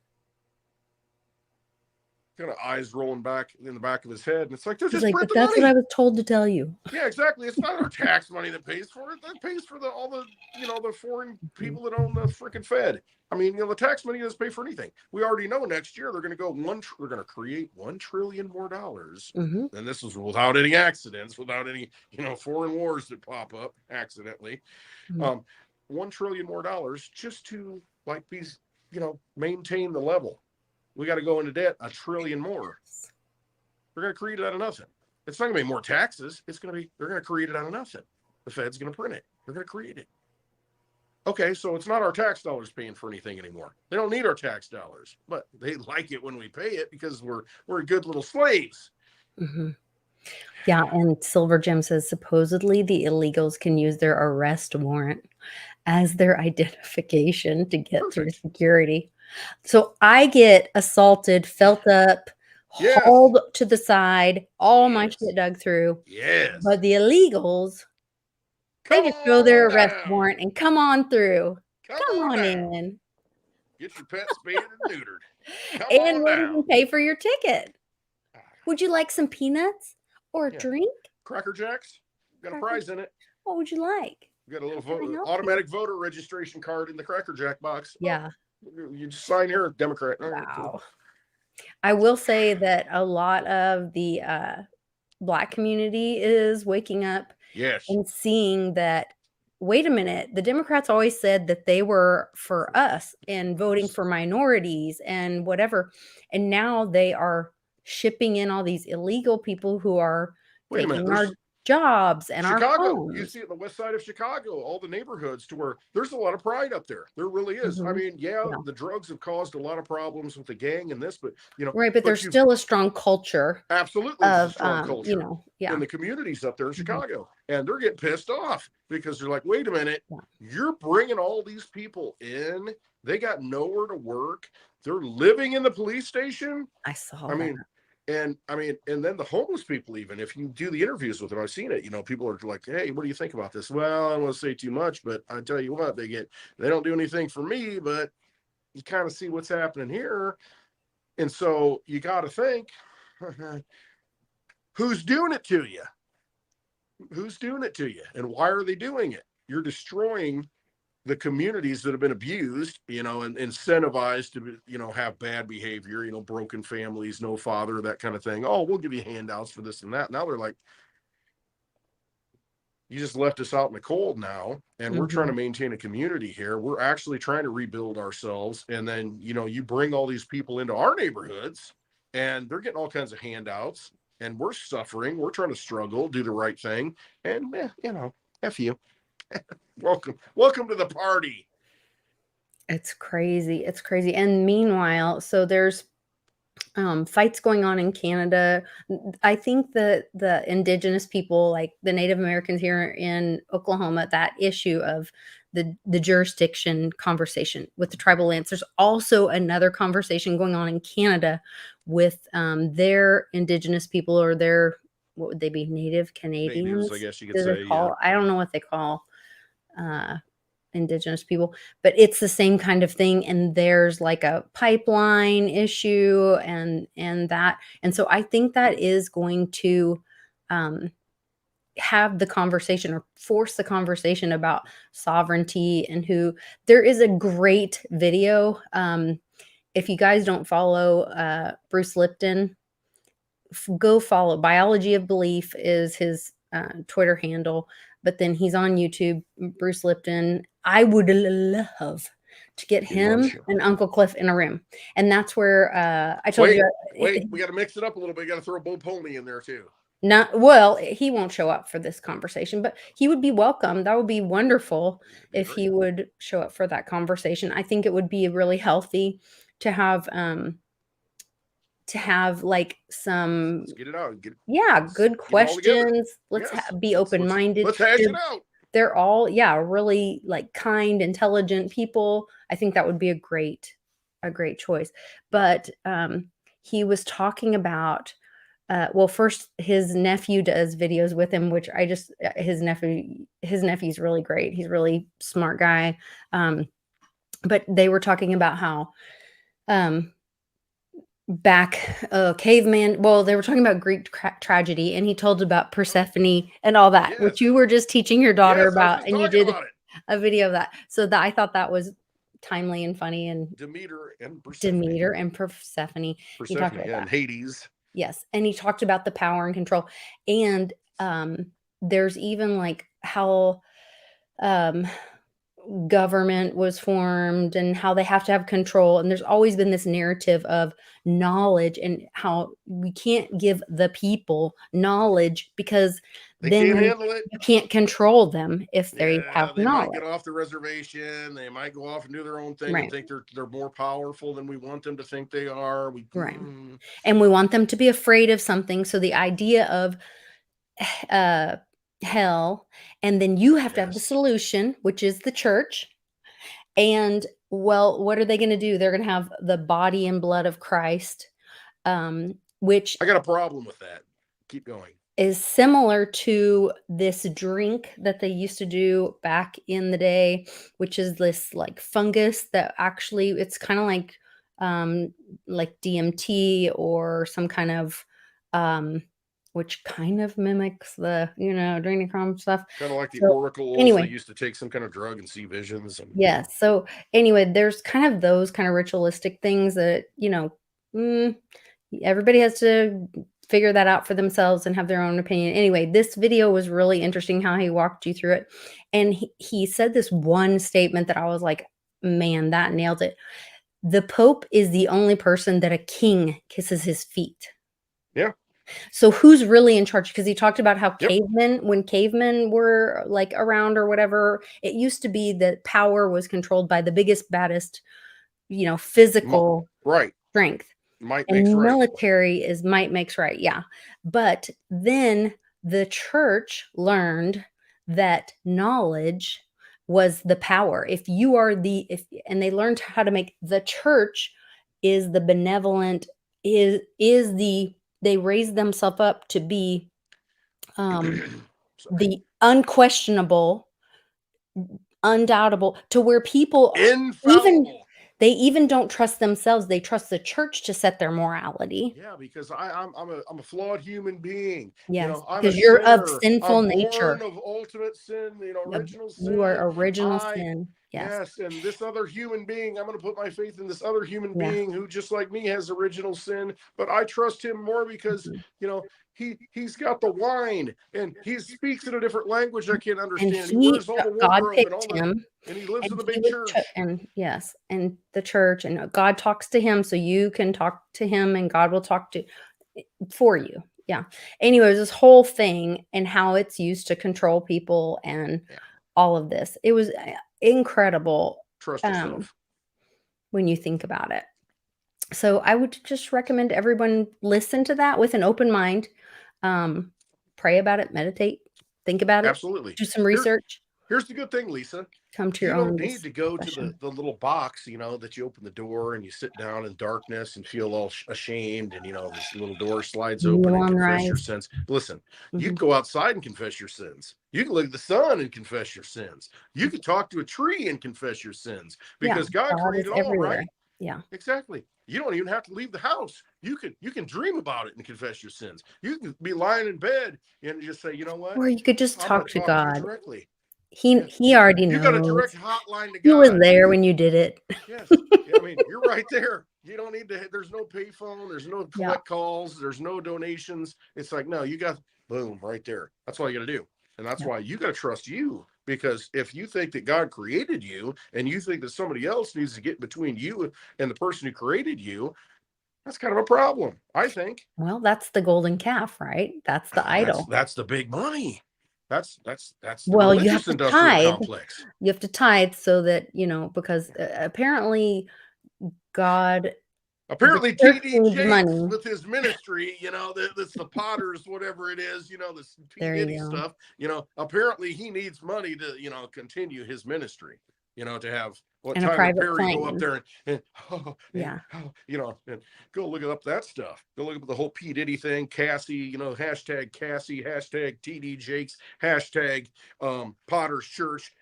B: kind of eyes rolling back in the back of his head. And it's like, they're
A: He's
B: just
A: like, but
B: printing
A: that's what I
B: money.
A: was told to tell you.
B: Yeah, exactly. It's not our tax money that pays for it. That pays for all the the foreign
A: Mhm.
B: people that own the freaking Fed. I mean, the tax money doesn't pay for anything. We already know next year they're going to go they're going to create $1 trillion more dollars.
A: Mhm.
B: And this is without any accidents, without any foreign wars that pop up accidentally.
A: Mhm.
B: Um, $1 trillion more dollars just to like be maintain the level. We got to go into debt $1 trillion more. They're going to create it out of nothing. It's not going to be more taxes. They're going to create it out of nothing. The Fed's going to print it. They're going to create it. Okay, so it's not our tax dollars paying for anything anymore. They don't need our tax dollars, but they like it when we pay it because we're good little slaves.
A: Mhm. Yeah, and Silver Gem says supposedly the illegals can use their arrest warrant as their identification to get through
B: Perfect.
A: security. So I get assaulted, felt up,
B: Yes.
A: hauled to the side, all my
B: Yes.
A: shit dug through.
B: Yes.
A: But the illegals, they
B: Come
A: just show their
B: on
A: arrest
B: down.
A: warrant and come on through.
B: Come
A: Come
B: on
A: on
B: down.
A: in.
B: Get your pet spayed and neutered. Come
A: And
B: on
A: we'll
B: down.
A: even pay for your ticket. Would you like some peanuts or a
B: Yeah.
A: drink?
B: Cracker Jacks. Got a
A: Cracker?
B: prize in it.
A: What would you like?
B: We got a
A: How
B: little
A: can I help you?
B: automatic voter registration card in the Cracker Jack box. Oh,
A: Yeah.
B: you just sign here, Democrat. All right, cool.
A: Wow. I will say that a lot of the Black community is waking up
B: Yes.
A: and seeing that, wait a minute, the Democrats always said that they were for us and voting for minorities and whatever. And now they are shipping in all these illegal people who are
B: Wait a minute.
A: taking
B: There's
A: our jobs and our
B: Chicago. You
A: homes.
B: see it in the west side of Chicago, all the neighborhoods to where there's a lot of pride up there. There really is. I
A: Mhm.
B: mean, yeah,
A: Yeah.
B: the drugs have caused a lot of problems with the gang and this, but
A: Right, but
B: but
A: there's
B: you've
A: still a strong culture
B: absolutely there's a
A: of,
B: strong culture in
A: yeah.
B: the communities up there in
A: Mhm.
B: Chicago, and they're getting pissed off because they're like, wait a minute,
A: Yeah,
B: you're bringing all these people in. They got nowhere to work. They're living in the police station.
A: I saw
B: I
A: that.
B: mean, and then the homeless people, even if you do the interviews with them, I've seen it. People are like, "Hey, what do you think about this?" Well, I don't want to say too much, but I tell you what, they don't do anything for me, but you kind of see what's happening here, and so you got to think, who's doing it to you? Who's doing it to you, and why are they doing it? You're destroying the communities that have been abused, and incentivized to, have bad behavior, broken families, no father, that kind of thing. Oh, we'll give you handouts for this and that. Now they're like, you just left us out in the cold now, and we're trying to
A: Mhm.
B: maintain a community here. We're actually trying to rebuild ourselves. And then, you bring all these people into our neighborhoods and they're getting all kinds of handouts and we're suffering. We're trying to struggle, do the right thing. And, F you. Welcome to the party.
A: It's crazy, it's crazy, and meanwhile, so there's, fights going on in Canada. I think that the indigenous people, like the Native Americans here in Oklahoma, that issue of the jurisdiction conversation with the tribal lands, there's also another conversation going on in Canada with, their indigenous people or their, what would they be, Native
B: Natives, I
A: Canadians?
B: guess you could
A: Do they
B: say. Yeah.
A: call, I don't know what they call, uh indigenous people, but it's the same kind of thing, and there's like a pipeline issue and that, and so I think that is going to um have the conversation or force the conversation about sovereignty and who. There is a great video, if you guys don't follow Bruce Lipton, go follow. Biology of Belief is his Twitter handle, but then he's on YouTube. Bruce Lipton. I would love to get
B: He loves
A: him
B: you.
A: and Uncle Cliff in a room, and that's where I told
B: Wait,
A: you.
B: we got to mix it up a little bit. You got to throw Bo Pony in there too.
A: Not well. He won't show up for this conversation, but he would be welcome. That would be wonderful
B: It'd be
A: if he
B: great.
A: would show up for that conversation. I think it would be really healthy to have like some.
B: Let's get it out.
A: Yeah,
B: Let's
A: good
B: get it all together.
A: questions. Let's
B: Yes.
A: be
B: Let's
A: open-minded.
B: let's hash
A: They're
B: it out.
A: they're all, yeah, really, like, kind, intelligent people. I think that would be a great choice. But, he was talking about, well, first, his nephew does videos with him, which I just his nephew's really great. He's a really smart guy. But they were talking about how, um back caveman. Well, they were talking about Greek tragedy, and he told about Persephone and all that, which
B: Yes.
A: you were just teaching your daughter
B: Yes, I was
A: about,
B: just
A: and you
B: talking
A: did
B: about it.
A: a video of that. So that I thought that was timely and funny. And
B: Demeter and Persephone.
A: Demeter and Persephone, he talked
B: Persephone,
A: about
B: yeah,
A: that.
B: and Hades.
A: Yes, and he talked about the power and control, and there's even like how um government was formed and how they have to have control, and there's always been this narrative of knowledge and how we can't give the people knowledge because
B: They can't
A: then
B: handle it.
A: you can't control them if they have
B: Yeah, they might
A: knowledge.
B: get off the reservation. They might go off and do their own thing and
A: Right,
B: think they're more powerful than we want them to think they are.
A: right. And we want them to be afraid of something, so the idea of uh hell, and then you have to have the
B: yes.
A: solution, which is the church. And well, what are they going to do? They're going to have the body and blood of Christ, which
B: I got a problem with that. Keep going.
A: is similar to this drink that they used to do back in the day, which is this like fungus that actually it's kind of like DMT or some kind of um which kind of mimics the adrenochrome stuff.
B: Kind of like the
A: So
B: oracles. They
A: anyway,
B: used to take some kind of drug and see visions. And
A: yes. So anyway, there's kind of those kind of ritualistic things that, mm, everybody has to figure that out for themselves and have their own opinion. Anyway, this video was really interesting how he walked you through it. And he said this one statement that I was like, man, that nailed it. The Pope is the only person that a king kisses his feet.
B: yeah,
A: So who's really in charge? Because he talked about how
B: yep,
A: when cavemen were like around or whatever, it used to be that power was controlled by the biggest, baddest, physical
B: right.
A: strength.
B: Might makes
A: And
B: right.
A: military is might makes right, yeah. But then the church learned that knowledge was the power. If you are the if and they learned how to make the church is the benevolent, is the they raised themselves up to be
B: Sorry.
A: the unquestionable, undoubtable, to where people even
B: Infallible.
A: they even don't trust themselves, they trust the church to set their morality.
B: Yeah, because I'm a flawed human being.
A: Yes,
B: I'm a
A: because you're of
B: sinner.
A: sinful
B: I'm
A: nature.
B: born of ultimate sin,
A: Yep,
B: original
A: you
B: sin.
A: are original
B: I
A: sin. Yes,
B: Yes, and this other human being, I'm going to put my faith in this other human
A: yeah,
B: being who just like me has original sin, but I trust him more because,
A: mhm.
B: he's got the wine and he speaks in a different language I can't
A: And
B: understand. He wears all the
A: God
B: wardrobe and
A: picked
B: all the
A: him,
B: and he lives in
A: and
B: the
A: he
B: big
A: was
B: church.
A: and yes, and the church, and God talks to him, so you can talk to him, and God will talk to for you. Yeah. Anyways, this whole thing and how it's used to control people and
B: Yeah.
A: all of this. It was incredible,
B: Trust
A: um,
B: yourself.
A: when you think about it. So I would just recommend everyone listen to that with an open mind. Um, Pray about it, meditate, think about it,
B: Absolutely.
A: do some
B: Here,
A: research,
B: Here's the good thing, Lisa.
A: come to
B: You
A: your
B: don't
A: own
B: need to go to
A: discretion.
B: the little box, that you open the door and you sit down in darkness and feel all ashamed. And, this little door slides open and
A: Neon
B: confess your
A: rise.
B: sins. Listen, you can
A: Mhm.
B: go outside and confess your sins. You can look at the sun and confess your sins. You can talk to a tree and confess your sins
A: Yeah,
B: because God
A: God is
B: created all,
A: everywhere.
B: right?
A: Yeah.
B: Exactly. You don't even have to leave the house. You can dream about it and confess your sins. You can be lying in bed and just say, you know what?
A: Or you could just
B: I'm going
A: talk
B: to
A: to
B: talk to you
A: God.
B: directly.
A: He
B: Yeah,
A: he already
B: you got a
A: knows.
B: direct hotline to
A: He was
B: God.
A: there when you did it.
B: Yes. Yeah, I mean, you're right there. You don't need to, there's no payphone, there's no
A: Yeah.
B: collect calls, there's no donations. It's like, no, you got boom right there. That's all you got to do. And that's
A: Yeah.
B: why you got to trust you. Because if you think that God created you and you think that somebody else needs to get between you and the person who created you, that's kind of a problem, I think.
A: Well, that's the golden calf, right? That's the
B: That's
A: idol.
B: that's the big money. That's the
A: Well, you have
B: religious
A: to
B: industrial
A: tithe.
B: complex.
A: You have to tithe so that, because apparently God the
B: Apparently
A: church
B: TD
A: needs
B: Jakes
A: money.
B: with his ministry, that's the Potters, whatever it is, this P.
A: There you
B: Diddy
A: go.
B: stuff, apparently he needs money to, continue his ministry. to have what
A: And a
B: Tyler
A: private
B: Perry go up
A: plane.
B: there and
A: Yeah.
B: and go look up that stuff. Go look up the whole P Diddy thing, Cassie, hashtag Cassie, hashtag TD Jakes, hashtag Potter's Church.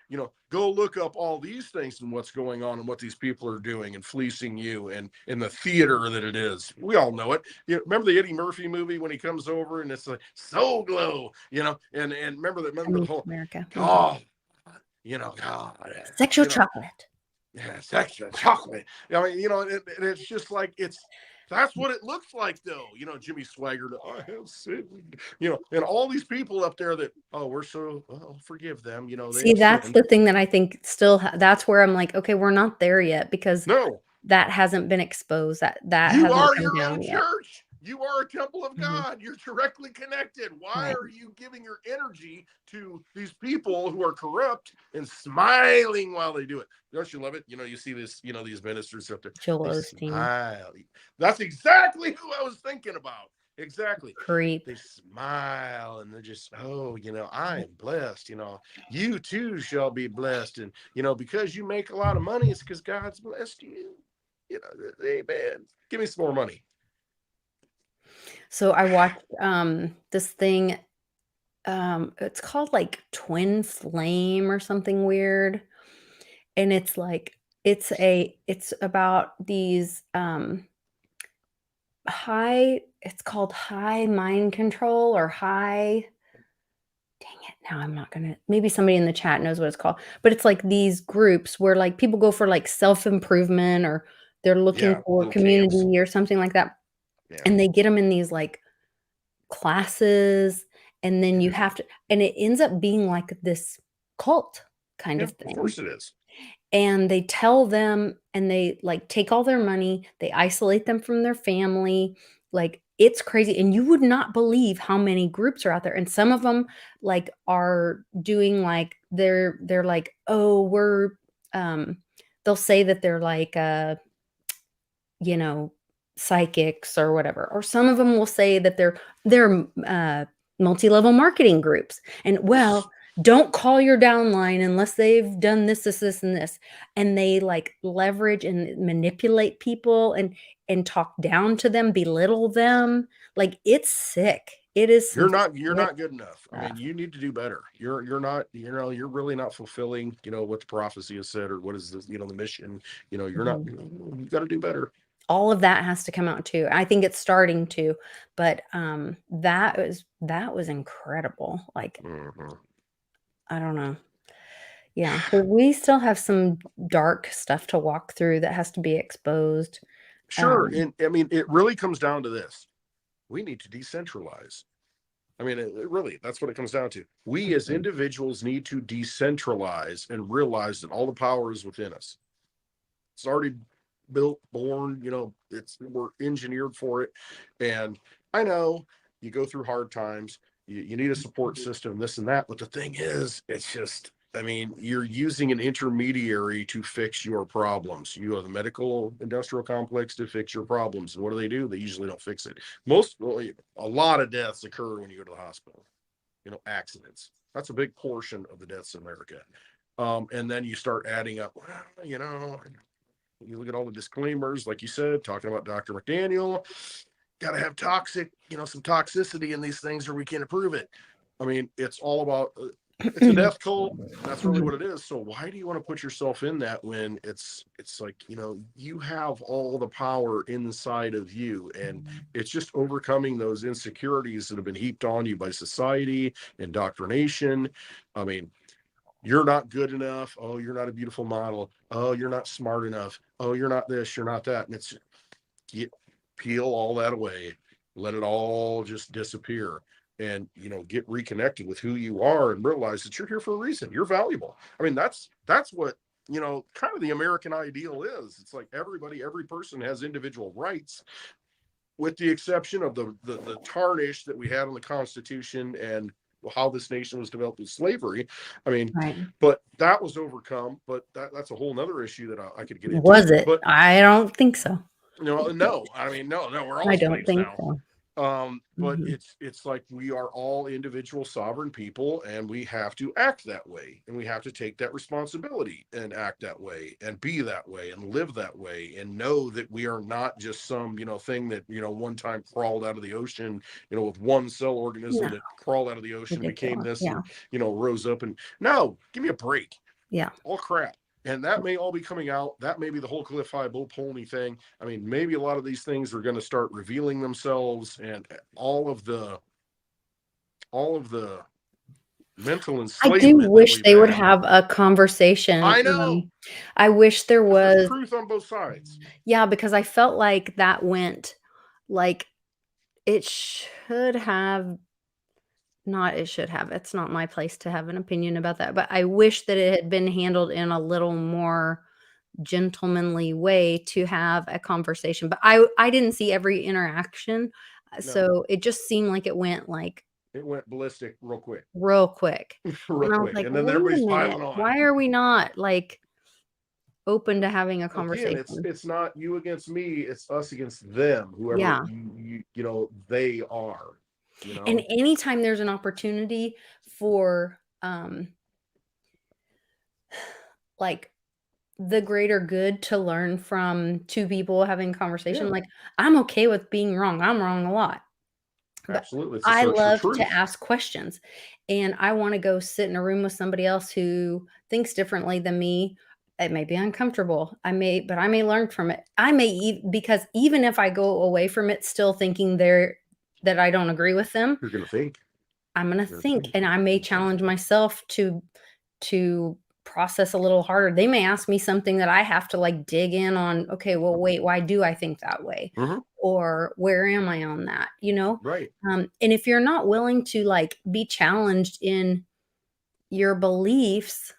B: Go look up all these things and what's going on and what these people are doing and fleecing you and in the theater that it is. We all know it. Remember the Eddie Murphy movie when he comes over and it's like Soul Glow, and remember
A: I
B: the whole
A: America.
B: God, God,
A: Sexual chocolate.
B: yeah, sexual chocolate. I mean, it's just like that's what it looks like, though. Jimmy Swaggart, I have sinned. And all these people up there that, we're so, forgive them. They
A: See,
B: have
A: that's
B: sinned.
A: the thing that I think still that's where I'm like, okay, we're not there yet because
B: No,
A: that hasn't been exposed. That
B: you
A: hasn't
B: are
A: come
B: your own
A: down yet.
B: church. You are a temple of
A: Mhm.
B: God. You're directly connected. Why
A: Right.
B: are you giving your energy to these people who are corrupt and smiling while they do it? Don't you love it? You see this, these ministers up there,
A: Joel
B: they
A: Osteen.
B: smile. That's exactly who I was thinking about. Exactly.
A: Creep.
B: They smile and they're just, I am blessed. You too shall be blessed. And, because you make a lot of money, it's because God's blessed you. Amen. Give me some more money.
A: So I watched this thing. It's called like Twin Flame or something weird. And it's like it's about these it's called high mind control or high. Dang it, now I'm not gonna maybe somebody in the chat knows what it's called, but it's like these groups where, like, people go for, like, self-improvement or they're looking
B: Yeah,
A: for
B: little camps.
A: community or something like that,
B: Yeah,
A: and they get them in these, like, classes, and then you
B: yeah,
A: have to and it ends up being like this cult kind
B: yeah.
A: of
B: Of
A: thing.
B: course it is.
A: And they tell them and they, like, take all their money, they isolate them from their family, like, it's crazy, and you would not believe how many groups are out there, and some of them, like, are doing, like they're like, "Oh, we're" um, they'll say that they're like, you know, psychics or whatever, or some of them will say that they're multi-level marketing groups, and, "Well, don't call your downline unless they've done this, and this," and they, like, leverage and manipulate people and talk down to them, belittle them, like, it's sick. It is some
B: You're
A: sick
B: not good enough. I mean,
A: stuff.
B: you need to do better. You're not, you're really not fulfilling, what the prophecy has said or what is the mission. You're not,
A: Mhm.
B: you got to do better.
A: All of that has to come out too. I think it's starting to, but, that was incredible, like,
B: Mhm.
A: I don't know. Yeah, so we still have some dark stuff to walk through that has to be exposed.
B: Sure.
A: Um,
B: And I mean, it really comes down to this. We need to decentralize. I mean, it really, that's what it comes down to. We as
A: mhm,
B: individuals need to decentralize and realize that all the power is within us. It's already built, born, we're engineered for it. And I know you go through hard times, you need a support system, this and that. But the thing is, it's just, I mean, you're using an intermediary to fix your problems. You are the medical industrial complex to fix your problems. And what do? They usually don't fix it. A lot of deaths occur when you go to the hospital, accidents. That's a big portion of the deaths in America. And then you start adding up, well, you look at all the disclaimers, like you said, talking about Dr. McDaniel, got to have some toxicity in these things or we can't approve it. I mean, it's all about, it's a death cult. That's really
A: mhm,
B: what it is. So why do you want to put yourself in that when it's like, you have all the power inside of you and it's just overcoming those insecurities that have been heaped on you by society, indoctrination. I mean, you're not good enough. Oh, you're not a beautiful model. Oh, you're not smart enough. Oh, you're not this, you're not that. And it's get peel all that away, let it all just disappear and get reconnected with who you are and realize that you're here for a reason. You're valuable. I mean, that's what kind of the American ideal is. It's like every person has individual rights with the exception of the tarnish that we had on the Constitution and how this nation was developed with slavery. I mean,
A: right.
B: but that was overcome. But that's a whole nother issue that I could get into.
A: Was it?
B: But
A: I don't think so.
B: no, I mean, no, we're all
A: I don't
B: slaves
A: think
B: now.
A: so.
B: But
A: Mhm.
B: it's like we are all individual sovereign people, and we have to act that way, and we have to take that responsibility and act that way and be that way and live that way, and know that we are not just some thing that one time crawled out of the ocean, with one cell organism
A: No,
B: that crawled out of the ocean and became
A: ridiculous.
B: this,
A: Yeah.
B: and rose up. And no, give me a break.
A: Yeah.
B: All crap. And that may all be coming out. That may be the whole Cliff High Bull Pony thing. I mean, maybe a lot of these things are going to start revealing themselves, and all of the mental
A: I do
B: enslavement that
A: wish
B: we've
A: they would
B: had.
A: have a conversation.
B: I know,
A: I wish there
B: because there's
A: was,
B: truth on both sides.
A: yeah, because I felt like that went like it should have not it should have. It's not my place to have an opinion about that, but I wish that it had been handled in a little more gentlemanly way to have a conversation, but I didn't see every interaction,
B: No,
A: so it just seemed like it went, like,
B: it went ballistic real quick,
A: real quick,
B: real
A: and I was
B: quick,
A: like,
B: and then
A: "Wait a
B: everybody's
A: minute,
B: piling on.
A: why are we not, like, open to having a
B: Again, it's
A: conversation?"
B: it's not you against me; it's us against them. Whoever
A: Yeah,
B: they are.
A: and anytime there's an opportunity for, like, the greater good to learn from 2 people having a
B: Yeah,
A: conversation, like, I'm okay with being wrong, I'm wrong a lot. But
B: absolutely. It's a
A: I
B: search for
A: love to
B: truth.
A: ask questions, and I wanna go sit in a room with somebody else who thinks differently than me. It may be uncomfortable. I may learn from it. I may because even if I go away from it still thinking that I don't agree with them,
B: You're gonna think.
A: I'm gonna
B: You're
A: think,
B: gonna
A: and I may
B: think.
A: challenge myself to process a little harder. They may ask me something that I have to, like, dig in on, "Okay, well, wait, why do I think that way?"
B: Mhm.
A: Or, "Where am I on that?" You know?
B: Right.
A: And if you're not willing to, like, be challenged in your beliefs,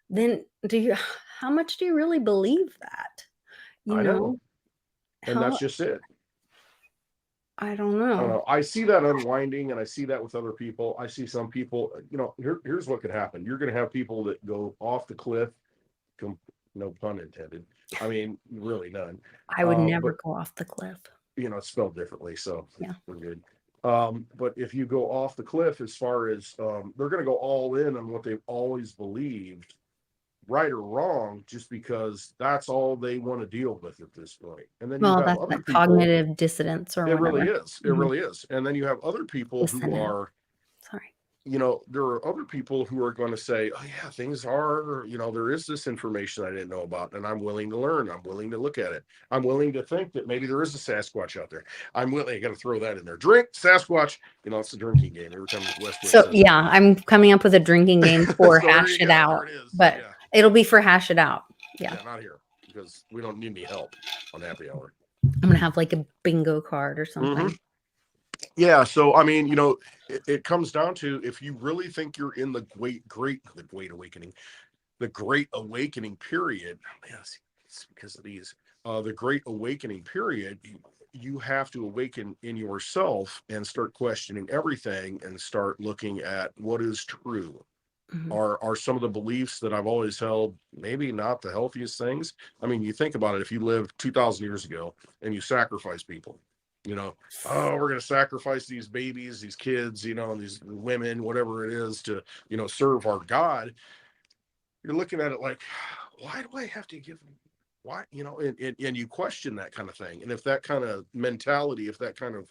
A: then do you how much do you really believe that? You
B: I know.
A: know?
B: And that's
A: How
B: just it.
A: I don't
B: I don't
A: know.
B: know. I see that unwinding, and I see that with other people. I see some people, here's what could happen. You're going to have people that go off the cliff, com- no pun intended. I mean, really none.
A: I would never
B: But
A: go off the cliff.
B: it's spelled differently, so
A: Yeah.
B: we're good. But if you go off the cliff, as far as they're going to go all in on what they've always believed, right or wrong, just because that's all they want to deal with at this point. And then you
A: Well,
B: have
A: that's
B: other
A: that
B: people.
A: cognitive dissonance or
B: It really
A: whatever.
B: is. It
A: Mhm.
B: really is. And then you have other people who
A: Dissonance.
B: are,
A: Sorry.
B: there are other people who are going to say, oh, yeah, things are, there is this information I didn't know about, and I'm willing to learn. I'm willing to look at it. I'm willing to think that maybe there is a Sasquatch out there. I'm willing, I got to throw that in there. Drink Sasquatch. It's a drinking game. Every time Westwood
A: So,
B: says
A: yeah, I'm coming up with a drinking game
B: it.
A: for
B: So there
A: hash
B: you
A: it
B: go. There
A: out,
B: it is.
A: but
B: Yeah.
A: it'll be for hash it out. Yeah.
B: Yeah. Not here, because we don't need any help on happy hour.
A: I'm gonna have, like, a bingo card or
B: Hmm.
A: something.
B: Yeah. So, I mean, it comes down to, if you really think you're in the great awakening, the great awakening period. Man, it's because of these. The great awakening period, you have to awaken in yourself and start questioning everything, and start looking at what is true.
A: Mhm.
B: Are some of the beliefs that I've always held maybe not the healthiest things? I mean, you think about it. If you lived 2,000 years ago and you sacrifice people, you know, oh, we're going to sacrifice these babies, these kids, and these women, whatever it is, to serve our God. You're looking at it like, why do I have to give them? Why, and you question that kind of thing. And if that kind of mentality, if that kind of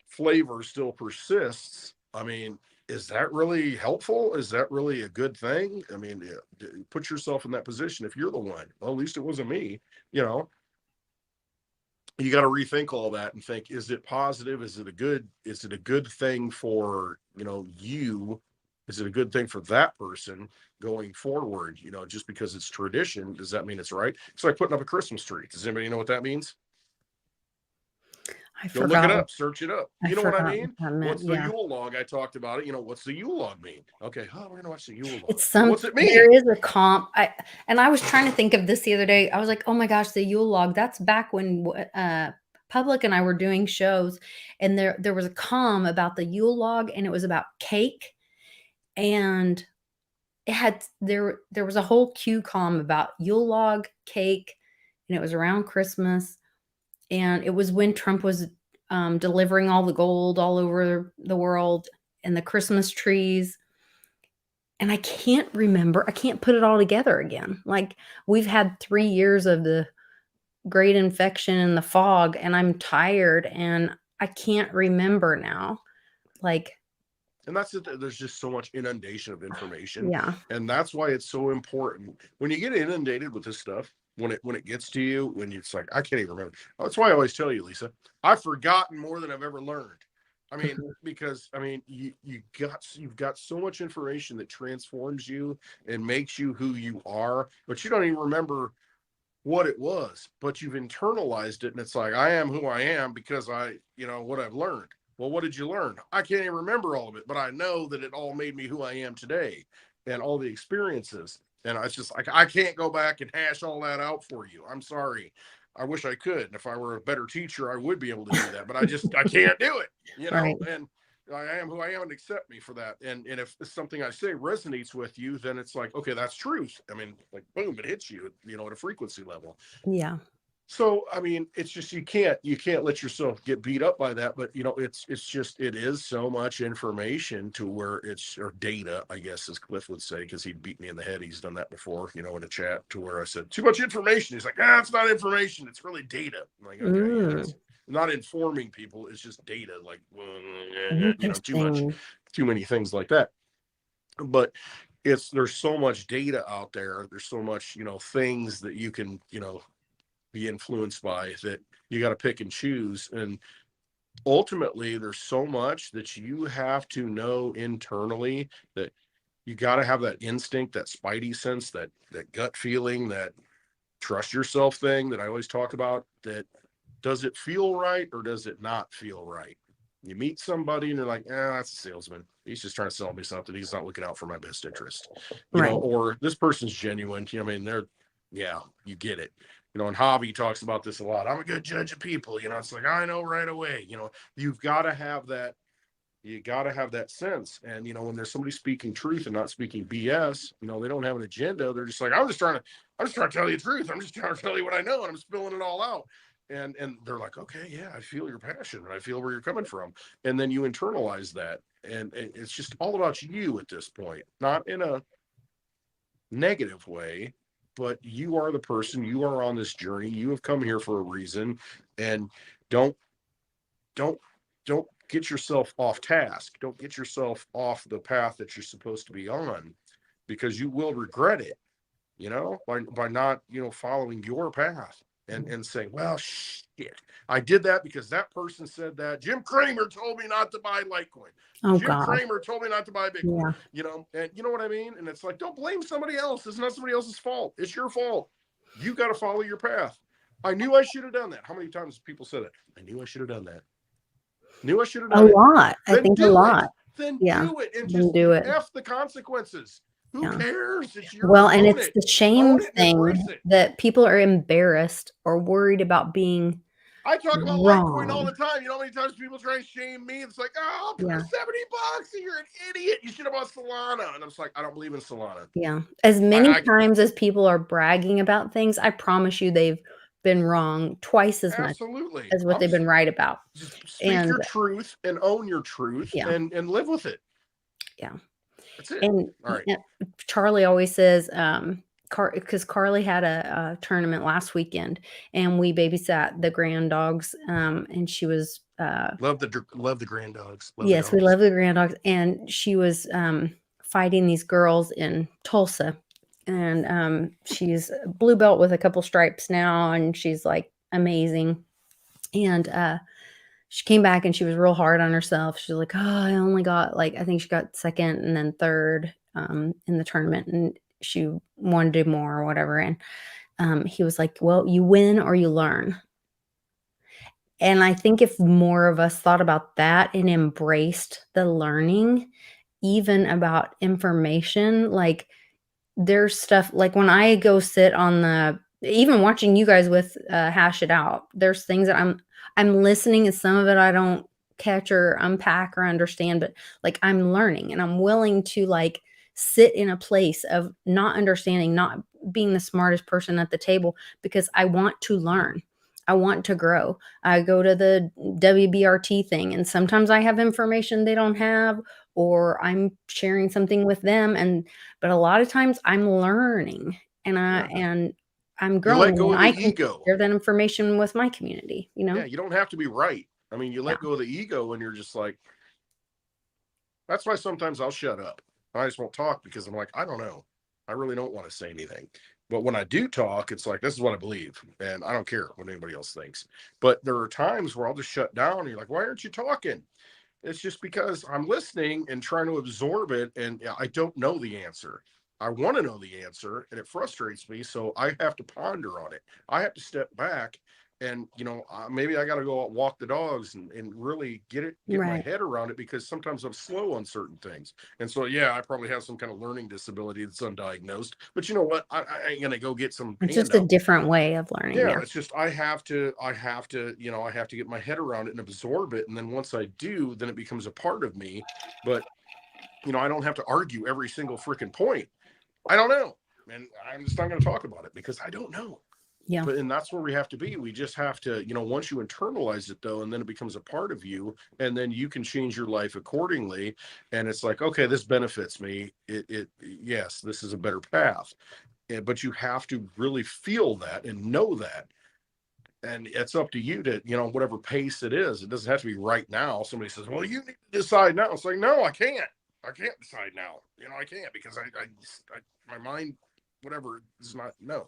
B: flavor still persists, I mean, is that really helpful? Is that really a good thing? I mean, put yourself in that position. If you're the one, well, at least it wasn't me, you know, you got to rethink all that and think, is it positive? Is it a good thing for, you? Is it a good thing for that person going forward? Just because it's tradition, does that mean it's right? It's like putting up a Christmas tree. Does anybody know what that means?
A: I
B: Go look it
A: forgot what
B: up, search it up.
A: I
B: You know what I
A: forgot what
B: mean?
A: that meant,
B: What's the
A: yeah.
B: Yule log? I talked about it. What's the Yule log mean? Okay, oh, we're gonna watch the Yule log.
A: It's
B: Well,
A: some
B: what's it
A: there
B: mean?
A: is a comp, and I was trying to think of this the other day. I was like, "Oh my gosh, the Yule log." That's back when Public and I were doing shows, and there was a comm about the Yule log, and it was about cake, and there was a whole Q comm about Yule log, cake, and it was around Christmas, and it was when Trump was delivering all the gold all over the world and the Christmas trees. And I can't remember, I can't put it all together again. Like, we've had 3 years of the great infection and the fog, and I'm tired and I can't remember now. Like,
B: And that's it. There's just so much inundation of information,
A: yeah.
B: and that's why it's so important when you get inundated with this stuff. When it gets to you, when it's like I can't even remember. That's why I always tell you, Lisa, I've forgotten more than I've ever learned. I mean,
A: Mhm.
B: because I mean, you've got so much information that transforms you and makes you who you are, but you don't even remember what it was, but you've internalized it. And it's like, I am who I am because what I've learned. Well, what did you learn? I can't even remember all of it, but I know that it all made me who I am today and all the experiences. And it's just like, I can't go back and hash all that out for you. I'm sorry. I wish I could. And if I were a better teacher, I would be able to do that, but I can't do it,
A: Right.
B: and I am who I am and accept me for that. And if something I say resonates with you, then it's like, okay, that's truth. I mean, like boom, it hits you, at a frequency level.
A: Yeah.
B: So I mean, it's just you can't let yourself get beat up by that. But it is so much information to where it's or data, I guess, as Cliff would say, because he'd beat me in the head. He's done that before, in a chat to where I said too much information. He's like, it's not information, it's really data. I'm like, okay, yeah,
A: Mm,
B: it's not informing people, it's just data, like too much,
A: interesting.
B: too many things like that. But there's so much data out there, there's so much, things that you can, be influenced by that you got to pick and choose. And ultimately, there's so much that you have to know internally that you got to have that instinct, that spidey sense, that gut feeling, that trust yourself thing that I always talk about. That does it feel right or does it not feel right? You meet somebody and they're like, that's a salesman. He's just trying to sell me something. He's not looking out for my best interest,
A: Right.
B: or this person's genuine. I mean, yeah, you get it. And Javi talks about this a lot. I'm a good judge of people. It's like, I know right away. You've got to have that. You got to have that sense. And, when there's somebody speaking truth and not speaking BS, they don't have an agenda. They're just like, I'm just trying to tell you the truth. I'm just trying to tell you what I know. And I'm spilling it all out. And they're like, okay, yeah, I feel your passion and I feel where you're coming from. And then you internalize that. And it's just all about you at this point, not in a negative way, but you are the person, you are on this journey, you have come here for a reason. And don't don't don't get yourself off task, don't get yourself off the path that you're supposed to be on, because you will regret it, by not, following your path, and saying, well, shit, I did that because that person said that. Jim Cramer told me not to buy Litecoin.
A: Oh
B: Jim
A: God.
B: Cramer told me not to buy Bitcoin,
A: Yeah.
B: and you know what I mean? And it's like, don't blame somebody else. It's not somebody else's fault. It's your fault. You got to follow your path. I knew I should have done that. How many times people said it? I knew I should have done that. Knew I should have
A: A
B: done it.
A: lot. I
B: Then
A: think a
B: do it.
A: lot.
B: Then
A: Yeah.
B: do it and
A: Then
B: just
A: do it.
B: F the consequences. Who
A: Yeah.
B: cares? It's
A: Well,
B: yours.
A: and
B: Own
A: it's
B: it.
A: the shame
B: Own it and
A: thing
B: embrace it.
A: that people are embarrassed or worried about being
B: I talk about Litecoin all
A: wrong.
B: the time. You know how many times people try and shame me? It's like, oh,
A: Yeah.
B: $70. You're an idiot. You should have bought Solana. And I'm just like, I don't believe in Solana.
A: Yeah. As
B: I,
A: many
B: I
A: times as people are bragging about things, I promise you they've been wrong twice as much
B: absolutely.
A: as what they've been right about.
B: Just speak
A: And
B: your truth and own your truth
A: yeah,
B: and live with it.
A: yeah.
B: That's it.
A: And
B: All right.
A: Charlie always says, because Carly had a tournament last weekend and we babysat the grand dogs, and she was,
B: Love the grand dogs. Love the
A: yes, we
B: dogs.
A: love the grand dogs, and she was fighting these girls in Tulsa, and she's a blue belt with a couple stripes now, and she's like amazing. And she came back and she was real hard on herself. She was like, "Oh, I only got like I think she got second and then third in the tournament, and she wanted to do more or whatever." And he was like, "Well, you win or you learn." And I think if more of us thought about that and embraced the learning, even about information, like there's stuff like when I go sit on the even watching you guys with hash it out, there's things that I'm listening and some of it I don't catch or unpack or understand, but like I'm learning and I'm willing to like sit in a place of not understanding, not being the smartest person at the table because I want to learn. I want to grow. I go to the WBRT thing, and sometimes I have information they don't have, or I'm sharing something with them, but a lot of times I'm learning,
B: Yeah.
A: and I'm
B: You let
A: growing
B: go
A: when
B: of the
A: I can
B: ego.
A: share that information with my community, you
B: Yeah,
A: know?
B: you don't have to be right. I mean, you
A: Yeah,
B: let go of the ego and you're just like, that's why sometimes I'll shut up. I just won't talk because I'm like, I don't know. I really don't want to say anything. But when I do talk, it's like, this is what I believe. And I don't care what anybody else thinks. But there are times where I'll just shut down and you're like, why aren't you talking? It's just because I'm listening and trying to absorb it, and I don't know the answer. I want to know the answer, and it frustrates me. So I have to ponder on it. I have to step back, and maybe I got to go out and walk the dogs and really get my
A: right.
B: head around it because sometimes I'm slow on certain things. And so yeah, I probably have some kind of learning disability that's undiagnosed. But you know what? I ain't gonna go get some
A: It's just a
B: handout.
A: different way of learning,
B: Yeah,
A: yeah.
B: it's just I have to get my head around it and absorb it. And then once I do, then it becomes a part of me. But I don't have to argue every single freaking point. I don't know. And I'm just not going to talk about it because I don't know.
A: Yeah,
B: And that's where we have to be. We just have to, once you internalize it though, and then it becomes a part of you, and then you can change your life accordingly. And it's like, okay, this benefits me. Yes, this is a better path. But you have to really feel that and know that, and it's up to you to whatever pace it is. It doesn't have to be right now. Somebody says, well, you need to decide now. It's like, no, I can't decide now. I can't because my mind, whatever, is not, no.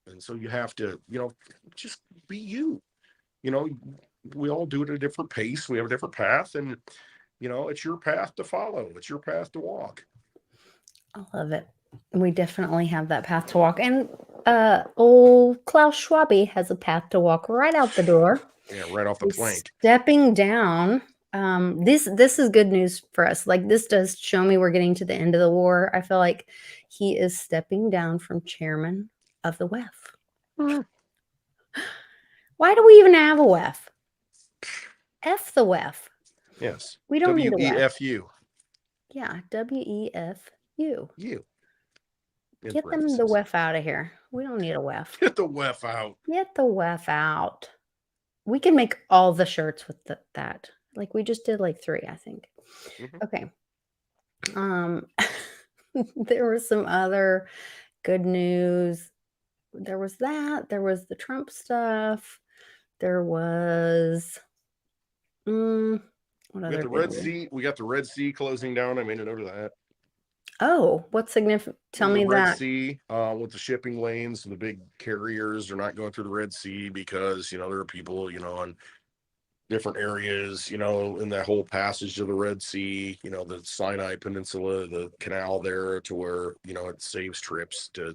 B: And so you have to just be you. you know we all do it at a different pace. We have a different path, and it's your path to follow. It's your path to walk.
A: I love it. We definitely have that path to walk, and, old Klaus Schwabe has a path to walk right out the door.
B: Yeah, right off the
A: He's
B: plank.
A: stepping down. This is good news for us. Like, this does show me we're getting to the end of the war. I feel like he is stepping down from chairman of the WEF.
B: Mm.
A: Why do we even have a WEF? F the WEF.
B: Yes.
A: We don't need a WEF.
B: WEFU.
A: Yeah, WEFU.
B: You in
A: Get them the
B: parentheses.
A: WEF out of here. We don't need a WEF.
B: Get the WEF out.
A: Get the WEF out. We can make all the shirts with that. Like, we just did like 3, I think.
B: Hmm.
A: Okay. Um, there was some other good news. There was that. There was the Trump stuff. There was, what
B: We got
A: other
B: the
A: good
B: Red
A: news?
B: Sea. We got the Red Sea closing down. I made a note of that.
A: Oh, what's significant? Tell
B: The
A: me
B: Red
A: that.
B: Sea, with the shipping lanes, the big carriers are not going through the Red Sea because there are people on different areas, in that whole passage of the Red Sea, the Sinai Peninsula, the canal there, to where it saves trips to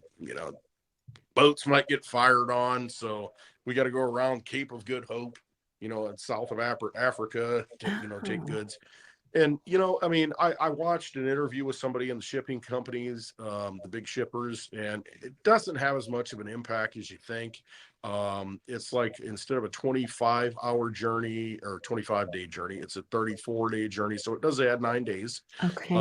B: boats might get fired on. So we got to go around Cape of Good Hope, in south of Africa to take
A: Oh,
B: goods. And I mean, I watched an interview with somebody in the shipping companies, the big shippers, and it doesn't have as much of an impact as you think. It's like, instead of a 25-hour journey or 25-day journey, it's a 34-day journey. So it does add 9 days.
A: okay.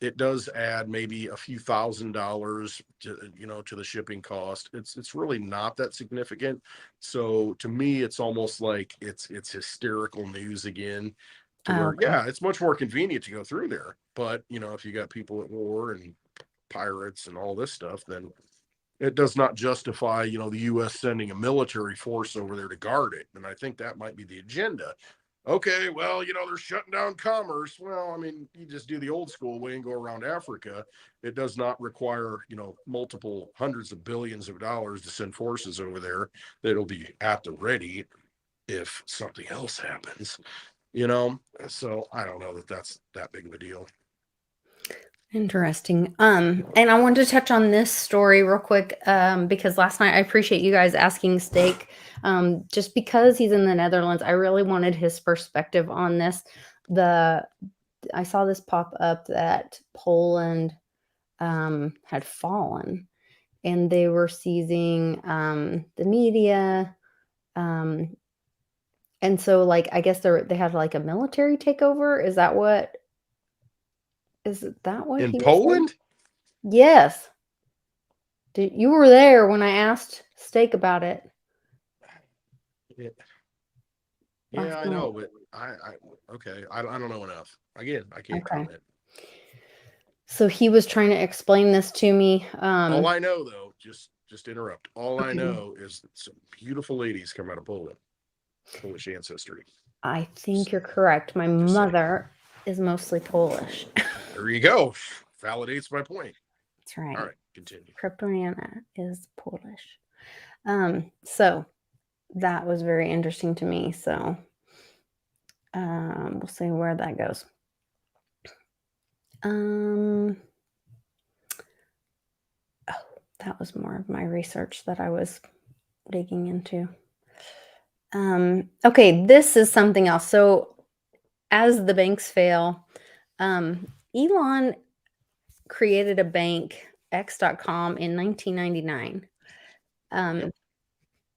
B: It does add maybe a few $1,000s to the shipping cost. It's really not that significant. So to me, it's almost like it's hysterical news again, to
A: Oh,
B: where,
A: okay.
B: yeah, it's much more convenient to go through there. But if you got people at war and pirates and all this stuff, then it does not justify the US sending a military force over there to guard it. And I think that might be the agenda. Okay, well, they're shutting down commerce. Well, I mean, you just do the old school way and go around Africa. It does not require multiple hundreds of billions of dollars to send forces over there that'll be at the ready if something else happens. you know so I don't know that that's that big of a deal.
A: Interesting. And I wanted to touch on this story real quick, because last night I appreciate you guys asking Steak. Just because he's in the Netherlands, I really wanted his perspective on this. The I saw this pop up that Poland had fallen, and they were seizing the media. Um, and so, like, I guess they had like a military takeover. Is that what
B: In
A: he was saying?
B: Poland?
A: Yes. You were there when I asked Steak about it.
B: It, yeah,
A: Last
B: I
A: night.
B: know, but okay, I don't know enough. Again, I can't
A: Okay.
B: comment.
A: So he was trying to explain this to me.
B: All I know, though, just interrupt. All I
A: Okay.
B: know is that some beautiful ladies come out of Poland, Polish ancestry.
A: I think you're correct. My
B: Just saying.
A: mother is mostly Polish.
B: There you go. Validates my point.
A: That's
B: All
A: right.
B: right, continue.
A: Kryptonana is Polish. So that was very interesting to me. So we'll see where that goes. Oh, that was more of my research that I was digging into. Okay, this is something else. So as the banks fail, Elon created a bank, X.com, in 1999. Um,
B: Yep.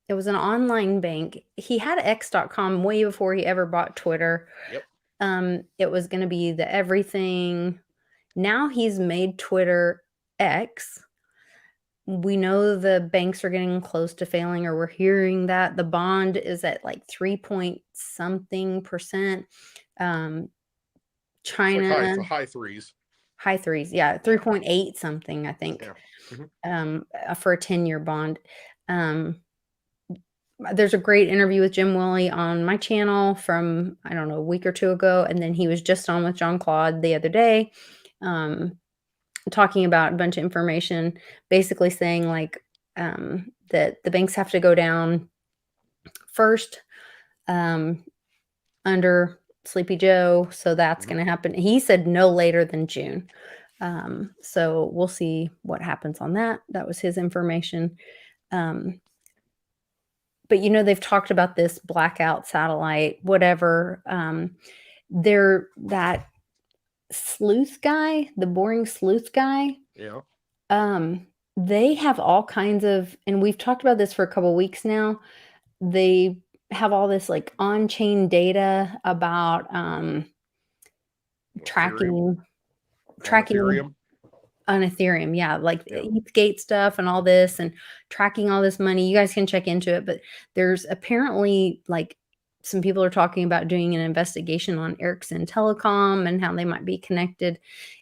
A: it was an online bank. He had X.com way before he ever bought Twitter.
B: Yep.
A: It was going to be the everything. Now he's made Twitter X. We know the banks are getting close to failing, or we're hearing that the bond is at like 3 point something percent. Um,
B: It's like
A: China,
B: high threes.
A: high threes. Yeah,
B: Yeah.
A: 3.8 something, I think,
B: Yeah. Mhm.
A: for a 10-year bond. Um, there's a great interview with Jim Willie on my channel from, I don't know, a week or two ago. And then he was just on with John Claude the other day, um, talking about a bunch of information, basically saying like that the banks have to go down first, um, under Sleepy Joe. So that's
B: Mhm.
A: going to happen. He said no later than June. So we'll see what happens on that. That was his information. Um, but they've talked about this blackout satellite, whatever. They're that sleuth guy, the boring sleuth guy.
B: Yeah.
A: Um, they have all kinds of, and we've talked about this for a couple weeks now. They have all this like on-chain data about
B: Ethereum.
A: tracking
B: On
A: tracking
B: Ethereum.
A: on Ethereum, yeah, like
B: Yeah.
A: ETHgate stuff and all this, and tracking all this money. You guys can check into it, but there's apparently like some people are talking about doing an investigation on Ericsson Telecom and how they might be connected,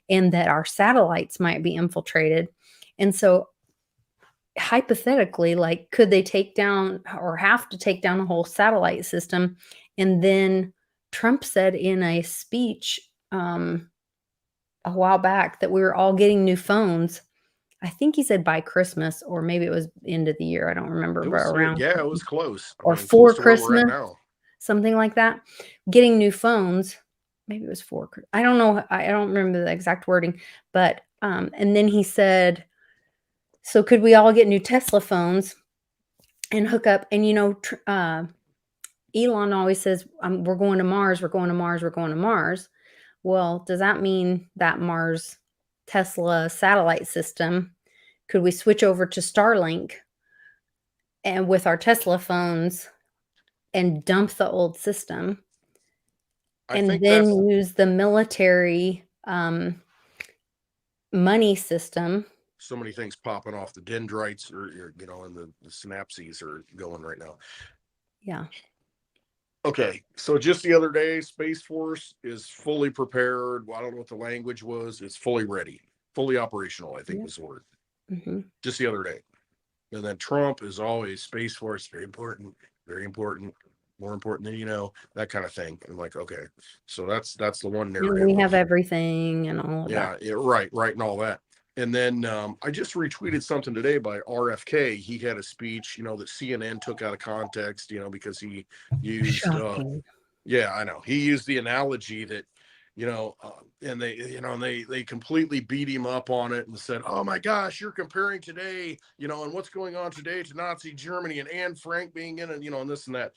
A: and that our satellites might be infiltrated. And so, hypothetically, like, could they take down or have to take down a whole satellite system? And then Trump said in a speech, a while back, that we were all getting new phones. I think he said by Christmas, or maybe it was end of the year. I don't remember, but around
B: Yeah, it was
A: Christmas
B: close. I
A: or
B: mean, close
A: for
B: to where we're at
A: Christmas,
B: now.
A: something like that. Getting new phones. Maybe it was for. I don't know. I don't remember the exact wording, but and then he said, "So could we all get new Tesla phones and hook up?" And Elon always says, "We're going to Mars. We're going to Mars. We're going to Mars." Well, does that mean that Mars Tesla satellite system, could we switch over to Starlink and with our Tesla phones and dump the old system
B: I
A: and
B: think
A: then
B: that's
A: use the military money system?
B: so many things popping off. The dendrites and the synapses are going right now.
A: Yeah.
B: Okay, so just the other day, Space Force is fully prepared. Well, I don't know what the language was. It's fully ready, fully operational, I think
A: Yep.
B: was the word.
A: Hmm.
B: Just the other day. And then Trump is always Space Force, very important, more important than that kind of thing. I'm like, okay, so that's the one
A: And
B: narrative
A: we have
B: of
A: everything and all of that.
B: yeah, right, and all that. And then I just retweeted something today by RFK. He had a speech, that CNN took out of context, because he used
A: Shocking.
B: yeah, I know. He used the analogy that, and they completely beat him up on it and said, "Oh my gosh, you're comparing today, and what's going on today to Nazi Germany and Anne Frank being in it, and this and that."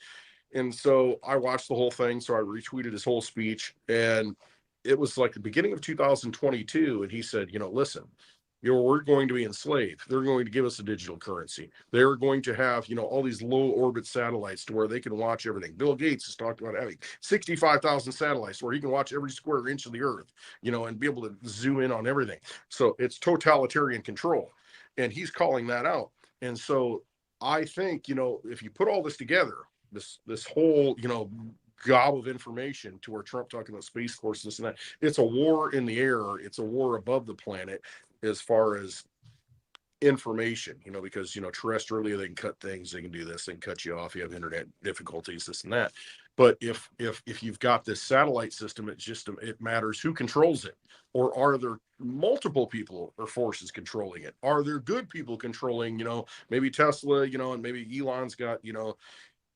B: And so I watched the whole thing. So I retweeted his whole speech, and it was like the beginning of 2022. And he said, listen, we're going to be enslaved. They're going to give us a digital currency. They're going to have, all these low orbit satellites to where they can watch everything. Bill Gates has talked about having 65,000 satellites where he can watch every square inch of the earth, and be able to zoom in on everything. So it's totalitarian control. And he's calling that out. And so I think, if you put all this together, this whole, gob of information, to where Trump talking about space force, this and that. It's a war in the air. It's a war above the planet as far as information, because terrestrially they can cut things, they can do this, they can cut you off, you have internet difficulties, this and that. But if you've got this satellite system, it matters who controls it. Or are there multiple people or forces controlling it? Are there good people controlling, maybe Tesla, and maybe Elon's got,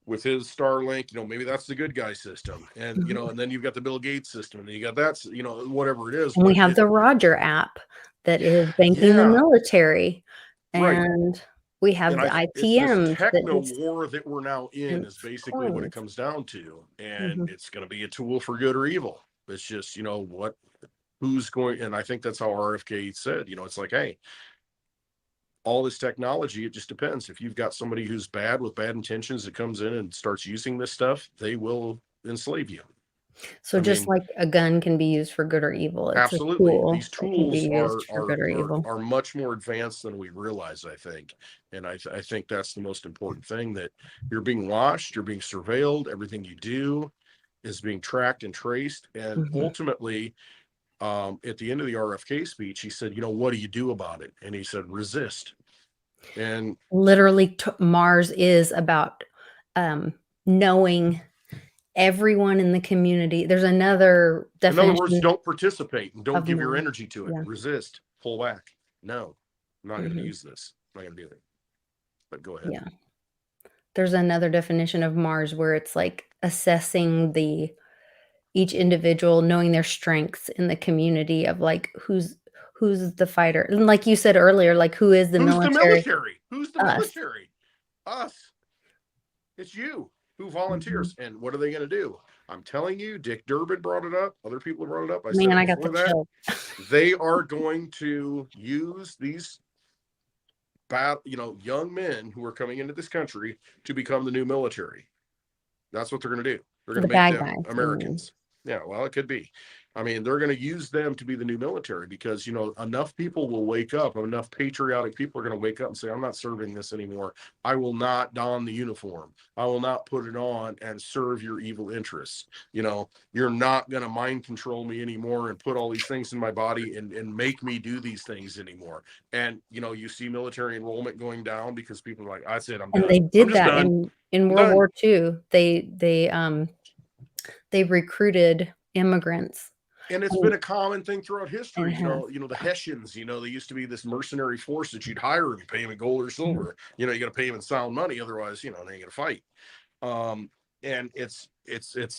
B: with his Starlink, maybe that's the good guy system. And
A: Mhm.
B: and then you've got the Bill Gates system, and then you got that, whatever it is.
A: And we
B: But
A: have the Roger app that is banking the
B: yeah,
A: military,
B: right.
A: and we have
B: And
A: the
B: it's this
A: ITMs that
B: techno
A: gets
B: war that we're now in, is
A: against
B: basically what it
A: clones.
B: comes down to. And
A: Mhm.
B: it's going to be a tool for good or evil. It's just, who's going, and I think that's how RFK said, it's like, hey, all this technology, it just depends. If you've got somebody who's bad with bad intentions that comes in and starts using this stuff, they will enslave you.
A: So
B: I
A: just
B: mean,
A: like a gun can be used for good or evil, it's a
B: absolutely.
A: tool
B: These
A: that can be
B: tools
A: used for good or evil.
B: are much more advanced than we realize, I think. And I think that's the most important thing, that you're being watched, you're being surveilled, everything you do is being tracked and traced. And
A: Mhm.
B: ultimately, at the end of the RFK speech, he said, what do you do about it? And he said, resist. And
A: Literally, Mars is about, knowing everyone in the community. There's another
B: in other words,
A: definition
B: don't participate and don't
A: of
B: give your
A: Mars.
B: energy to it.
A: Yeah.
B: Resist, pull back. No, I'm not going to
A: Mhm.
B: use this. I'm not going to do it. But go ahead.
A: Yeah. There's another definition of Mars where it's, like, assessing the each individual, knowing their strengths in the community of, like, who's the fighter, and like you said earlier, like, who is the
B: Who's the
A: military?
B: military? Who's the
A: Us.
B: military? Us. It's you who
A: Mhm.
B: volunteers. And what are they going to do? I'm telling you, Dick Durbin brought it up. Other people brought it up. I said
A: Man,
B: it
A: I got the
B: before that.
A: chill.
B: They are going to use these young men who are coming into this country to become the new military. That's what they're going to do. They're going
A: The
B: to make
A: bad
B: them
A: guys, you mean.
B: Americans. Yeah, well, it could be. I mean, they're going to use them to be the new military, because, enough people will wake up, enough patriotic people are going to wake up and say, I'm not serving this anymore. I will not don the uniform. I will not put it on and serve your evil interests. You're not going to mind control me anymore and put all these things in my body and make me do these things anymore. And, you see military enrollment going down because people are like, I said, I'm
A: And
B: done.
A: they
B: I'm
A: did
B: just
A: that
B: done.
A: in
B: I'm
A: World
B: done.
A: War II. They recruited immigrants,
B: And it's
A: and
B: been a common thing throughout
A: and
B: history.
A: have
B: The Hessians, they used to be this mercenary force that you'd hire and pay them in gold or
A: mhm.
B: silver. You got to pay them in sound money, otherwise, they ain't gonna fight. um and it's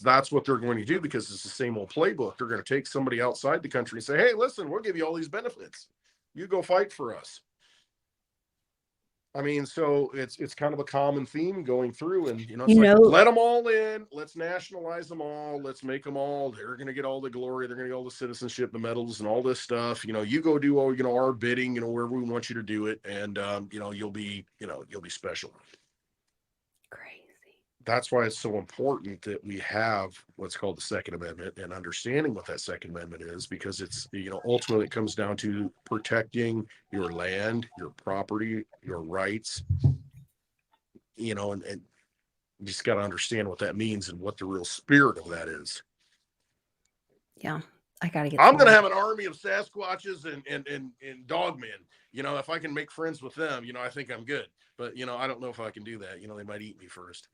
B: that's what they're going to do, because it's the same old playbook. They're going to take somebody outside the country and say, hey, listen, we'll give you all these benefits, you go fight for us. I mean, so it's kind of a common theme going through. And
A: You
B: it's like,
A: know
B: let them all in, let's nationalize them all, let's make them all, they're going to get all the glory, they're going to get all the citizenship, the medals, and all this stuff. You go do all, our bidding, wherever we want you to do it. And you'll be special.
A: crazy.
B: That's why it's so important that we have what's called the Second Amendment, and understanding what that Second Amendment is, because it's, ultimately it comes down to protecting your land, your property, your rights, and you just got to understand what that means and what the real spirit of that is.
A: Yeah, I gotta get
B: I'm
A: some
B: going to
A: more.
B: have an army of Sasquatches and dogmen. If I can make friends with them, I think I'm good. But I don't know if I can do that. They might eat me first.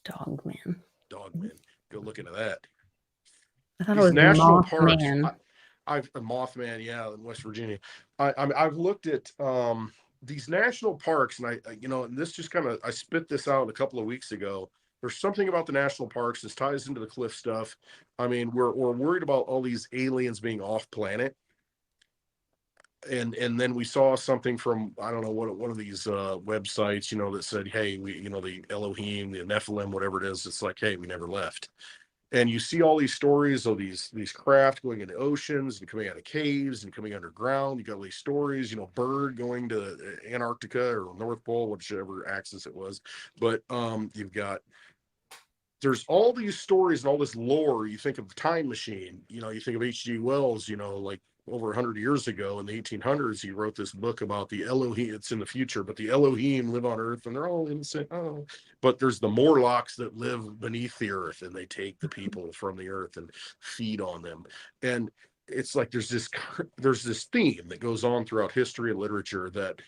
A: Dog man.
B: Dogmen, go look into that.
A: I thought it
B: These
A: was
B: national parks.
A: Mothman.
B: I've a Mothman, yeah, in West Virginia. I've looked at these national parks, and and this just kind of, I spit this out a couple of weeks ago. There's something about the national parks. This ties into the cliff stuff. I mean, we're worried about all these aliens being off planet, and then we saw something from, I don't know what, one of these websites, that said, hey, we, the Elohim, the Nephilim, whatever it is. It's like, hey, we never left. And you see all these stories of these craft going into oceans and coming out of caves and coming underground. You got all these stories, bird going to Antarctica or North Pole, whichever axis it was. But there's all these stories and all this lore. You think of the Time Machine, you think of H.G. Wells, like over 100 years ago in the 1800s, he wrote this book about the Elohim. It's in the future, but the Elohim live on Earth and they're all innocent. Oh, but there's the Morlocks that live beneath the earth and they take the people from the earth and feed on them. And it's like there's this theme that goes on throughout history and literature that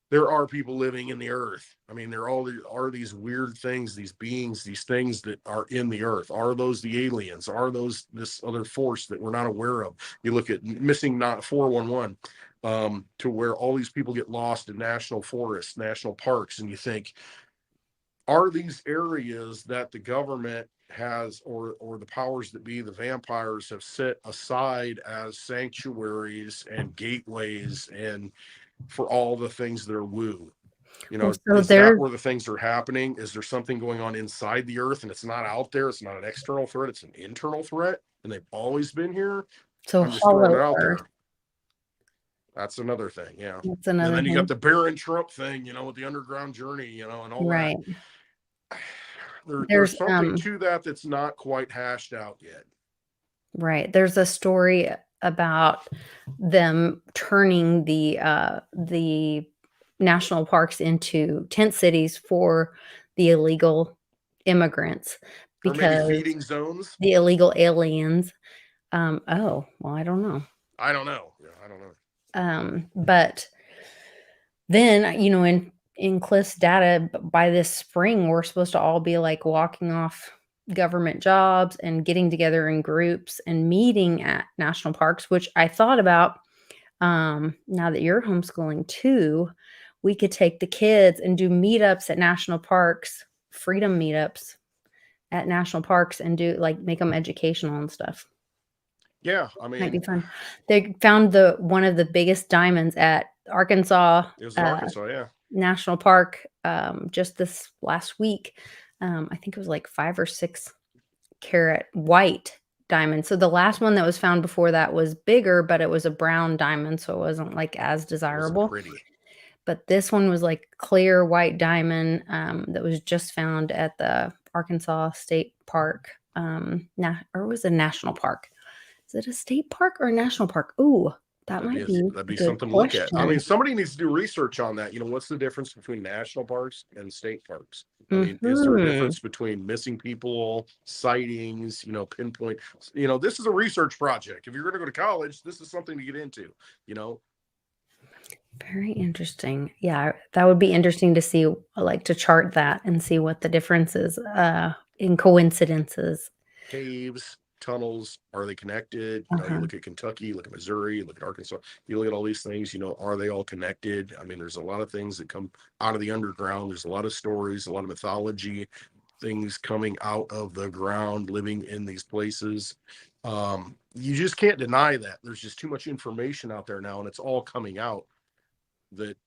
B: there are people living in the earth. I mean, there are these weird things, these beings, these things that are in the earth. Are those the aliens? Are those this other force that we're not aware of? You look at missing not 411, to where all these people get lost in national forests, national parks, and you think, are these areas that the government has or the powers that be, the vampires have set aside as sanctuaries and gateways and for all the things that are woo?
A: Well, so
B: Is that
A: there,
B: where the things are happening? Is there something going on inside the earth and it's not out there? It's not an external threat, it's an internal threat, and they've always been here.
A: so
B: I'm just throwing it
A: Hollow
B: out
A: Earth.
B: there. That's another thing. Yeah.
A: That's
B: And
A: another
B: then you got
A: thing.
B: the Baron Trump thing, with the underground journey, and all that.
A: Right.
B: There's
A: There's
B: something to that that's not quite hashed out yet.
A: right. There's a story about them turning the national parks into tent cities for the illegal immigrants
B: Or maybe
A: because
B: feeding zones.
A: the illegal aliens. Oh, well, I don't know.
B: I don't know. Yeah, I don't know.
A: But then, in Cliff's data, by this spring, we're supposed to all be like walking off government jobs and getting together in groups and meeting at national parks, which I thought about. Now that you're homeschooling too, we could take the kids and do meetups at national parks, freedom meetups at national parks, and do like make them educational and stuff.
B: Yeah, I
A: Might be
B: mean,
A: fun. They found the one of the biggest diamonds at Arkansas
B: it was in Arkansas. Yeah,
A: National Park just this last week. I think it was like 5 or 6 carat white diamond. So the last one that was found before that was bigger, but it was a brown diamond, so it wasn't like as
B: it wasn't
A: desirable.
B: pretty.
A: But this one was like clear white diamond that was just found at the Arkansas State Park, or was it a national park? Is it a state park or a national park? Ooh, that might be
B: That'd
A: a
B: be
A: good
B: something to look at. I mean,
A: question.
B: somebody needs to do research on that. What's the difference between national parks and state parks? I mean, is there a
A: Mhm.
B: difference between missing people, sightings, pinpoint? This is a research project. If you're going to go to college, this is something to get into. You know,
A: Very interesting. Yeah, that would be interesting to see, like, to chart that and see what the difference is, in coincidences.
B: caves, tunnels, are they connected? You
A: Uh-huh.
B: look at Kentucky, you look at Missouri, you look at Arkansas, you look at all these things, are they all connected? I mean, there's a lot of things that come out of the underground. There's a lot of stories, a lot of mythology, things coming out of the ground, living in these places. You just can't deny that. There's just too much information out there now, and it's all coming out that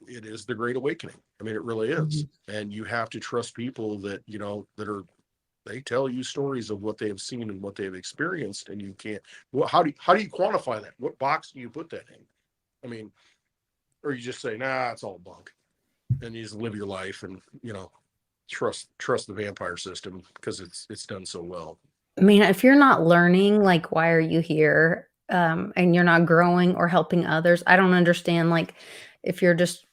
B: it is the Great Awakening. I mean, it really is.
A: Mhm.
B: And you have to trust people that, that are they tell you stories of what they have seen and what they have experienced, and you can't. Well, how do you quantify that? What box do you put that in? I mean, or you just say, nah, it's all bunk, and you just live your life and trust the vampire system because it's done so well.
A: I mean, if you're not learning, like, why are you here? And you're not growing or helping others, I don't understand, like, if you're just,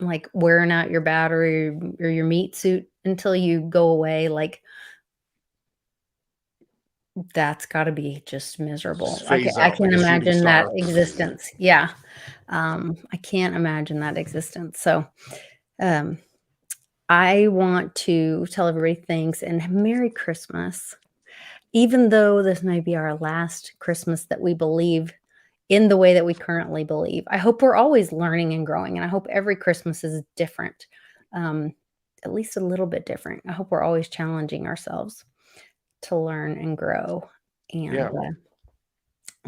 A: like, wearing out your battery or your meat suit until you go away, like, that's gotta be just
B: Just
A: miserable.
B: phase
A: I
B: out like
A: can't
B: a shooting
A: imagine that
B: star.
A: existence. Yeah. I can't imagine that existence. So, um, I want to tell everybody thanks and Merry Christmas. Even though this may be our last Christmas that we believe in the way that we currently believe, I hope we're always learning and growing, and I hope every Christmas is different, um, at least a little bit different. I hope we're always challenging ourselves to learn and grow and,
B: Yeah.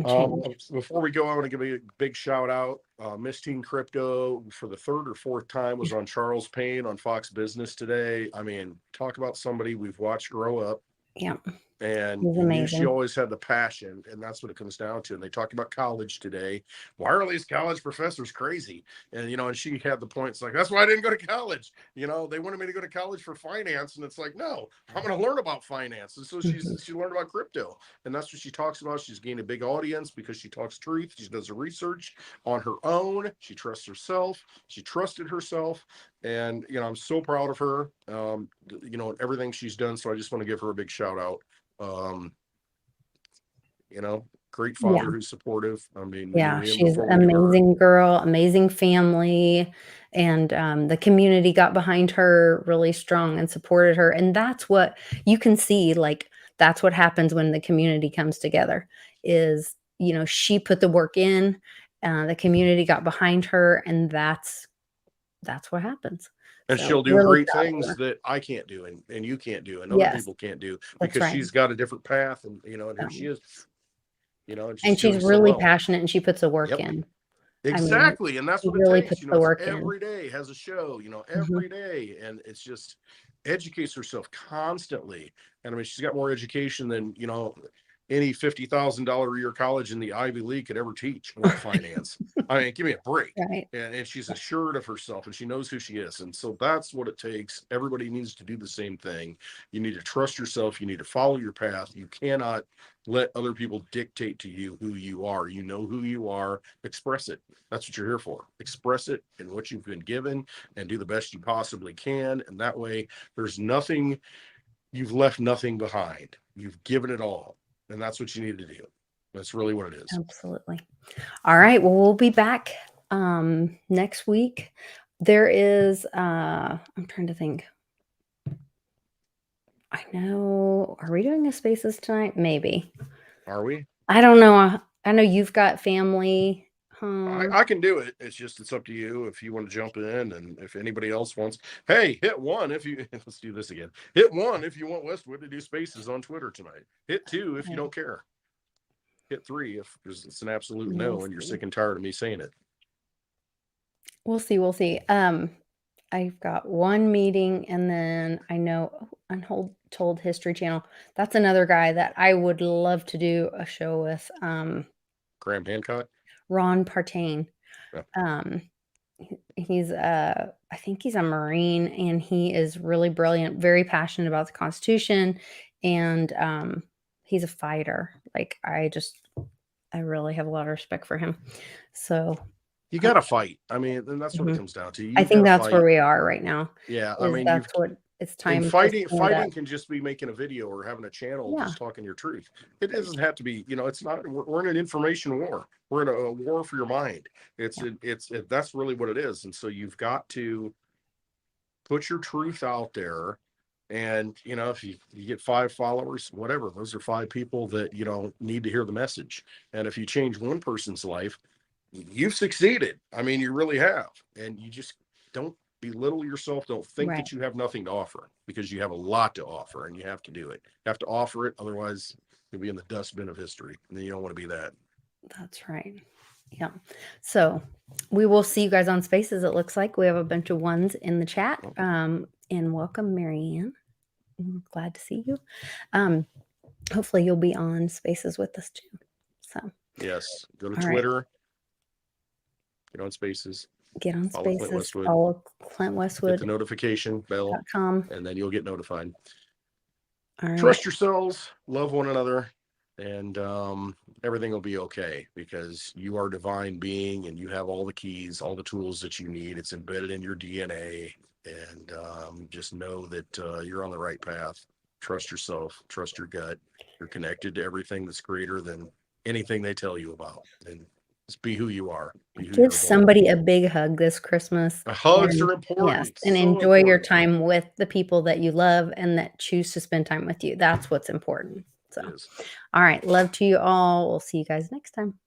A: change.
B: Before we go, I want to give a big shout out. Miss Teen Crypto for the third or fourth time was on Charles Payne on Fox Business today. I mean, talk about somebody we've watched grow up.
A: Yeah.
B: and
A: He's
B: you knew she
A: amazing.
B: always had the passion, and that's what it comes down to. And they talked about college today. Why are these college professors crazy? And and she had the points like, that's why I didn't go to college. They wanted me to go to college for finance, and it's like, no, I'm going to learn about finance. And so
A: Mhm.
B: she learned about crypto, and that's what she talks about. She's gained a big audience because she talks truth. She does the research on her own. She trusts herself. She trusted herself, and I'm so proud of her. Everything she's done. So I just want to give her a big shout out. um Great
A: Yeah.
B: father who's supportive. I mean, we knew
A: Yeah,
B: him
A: she's
B: before we knew her.
A: amazing girl, amazing family, and, the community got behind her really strong and supported her, and that's what you can see, like, that's what happens when the community comes together is, she put the work in, the community got behind her, and that's what happens.
B: And
A: So,
B: she'll do
A: really
B: great
A: proud of
B: things
A: her.
B: that I can't do, and you can't do, and other
A: Yes,
B: people can't do,
A: that's
B: because
A: right.
B: she's got a different path, and here she
A: Um,
B: is, and
A: and
B: she's
A: she's
B: doing so
A: really
B: well.
A: passionate, and she puts the work
B: Yep.
A: in. I mean,
B: Exactly, and that's
A: she
B: what it
A: really
B: takes.
A: puts the
B: It's
A: work in.
B: every day has a show,
A: Mhm.
B: every day, and it's just educates herself constantly. And I mean, she's got more education than any $50,000 a year college in the Ivy League could ever teach about finance. I mean, give me a break.
A: Right.
B: And she's assured of herself, and she knows who she is, and so that's what it takes. Everybody needs to do the same thing. You need to trust yourself. You need to follow your path. You cannot let other people dictate to you who you are. You know who you are. Express it. That's what you're here for. Express it in what you've been given, and do the best you possibly can. And that way, there's nothing, you've left nothing behind. You've given it all. And that's what you need to do. That's really what it is.
A: Absolutely. All right. Well, we'll be back next week. There is I'm trying to think. I know. Are we doing a spaces tonight? Maybe.
B: Are we?
A: I don't know. I know you've got family home.
B: I can do it. It's up to you if you want to jump in, and if anybody else wants. Hey, hit one if you let's do this again. Hit one if you want Westwood to do spaces on Twitter tonight. Hit two if you
A: Okay.
B: don't care. Hit three if it's an absolute
A: We'll
B: no and you're
A: see.
B: sick and tired of me saying it.
A: We'll see. We'll see. I've got one meeting, and then I know Untold History Channel. That's another guy that I would love to do a show with.
B: Graham Hancock.
A: Ron Partain.
B: Yeah.
A: Um, he's I think he's a Marine, and he is really brilliant, very passionate about the Constitution, and he's a fighter. Like I really have a lot of respect for him. So
B: You
A: uh,
B: got to fight. I mean, and that's what it
A: mhm.
B: comes down to.
A: I
B: You've got
A: think
B: to
A: that's where
B: fight.
A: we are right now.
B: Yeah. I
A: Is
B: mean,
A: that's what it's
B: in
A: time to
B: fighting,
A: stand up.
B: fighting can just be making a video or having a channel
A: Yeah.
B: just talking your truth. It doesn't have to be, it's not, we're in an information war. We're in a war for your mind.
A: Yeah.
B: That's really what it is. And so you've got to put your truth out there. And, if you get 5 followers, whatever, those are 5 people that, need to hear the message. And if you change one person's life, you've succeeded. I mean, you really have. And you just don't belittle yourself. Don't think
A: Right.
B: that you have nothing to offer, because you have a lot to offer, and you have to do it. You have to offer it. Otherwise, you'll be in the dustbin of history. And then you don't want to be that.
A: That's right. Yeah. So we will see you guys on Spaces. It looks like we have a bunch of ones in the chat. And welcome, Marianne. We're glad to see you. Hopefully you'll be on Spaces with us too. So
B: Yes. Go to
A: all right.
B: Twitter, get on Spaces,
A: Get on
B: follow Clint
A: Spaces.
B: Westwood,
A: Follow
B: hit the
A: ClintWestwood.com.
B: notification bell, and then you'll get notified.
A: All right.
B: Trust yourselves, love one another, and everything will be okay, because you are a divine being, and you have all the keys, all the tools that you need. It's embedded in your DNA, and just know that you're on the right path. Trust yourself, trust your gut. You're connected to everything that's greater than anything they tell you about, and just be who you are. Be who
A: Give
B: you're born to
A: somebody
B: be.
A: a big hug this Christmas.
B: Hugs
A: And
B: are
A: yes,
B: important,
A: and
B: so
A: enjoy your
B: important.
A: time with the people that you love and that choose to spend time with you. That's what's important. So,
B: It is.
A: all right. Love to you all. We'll see you guys next time.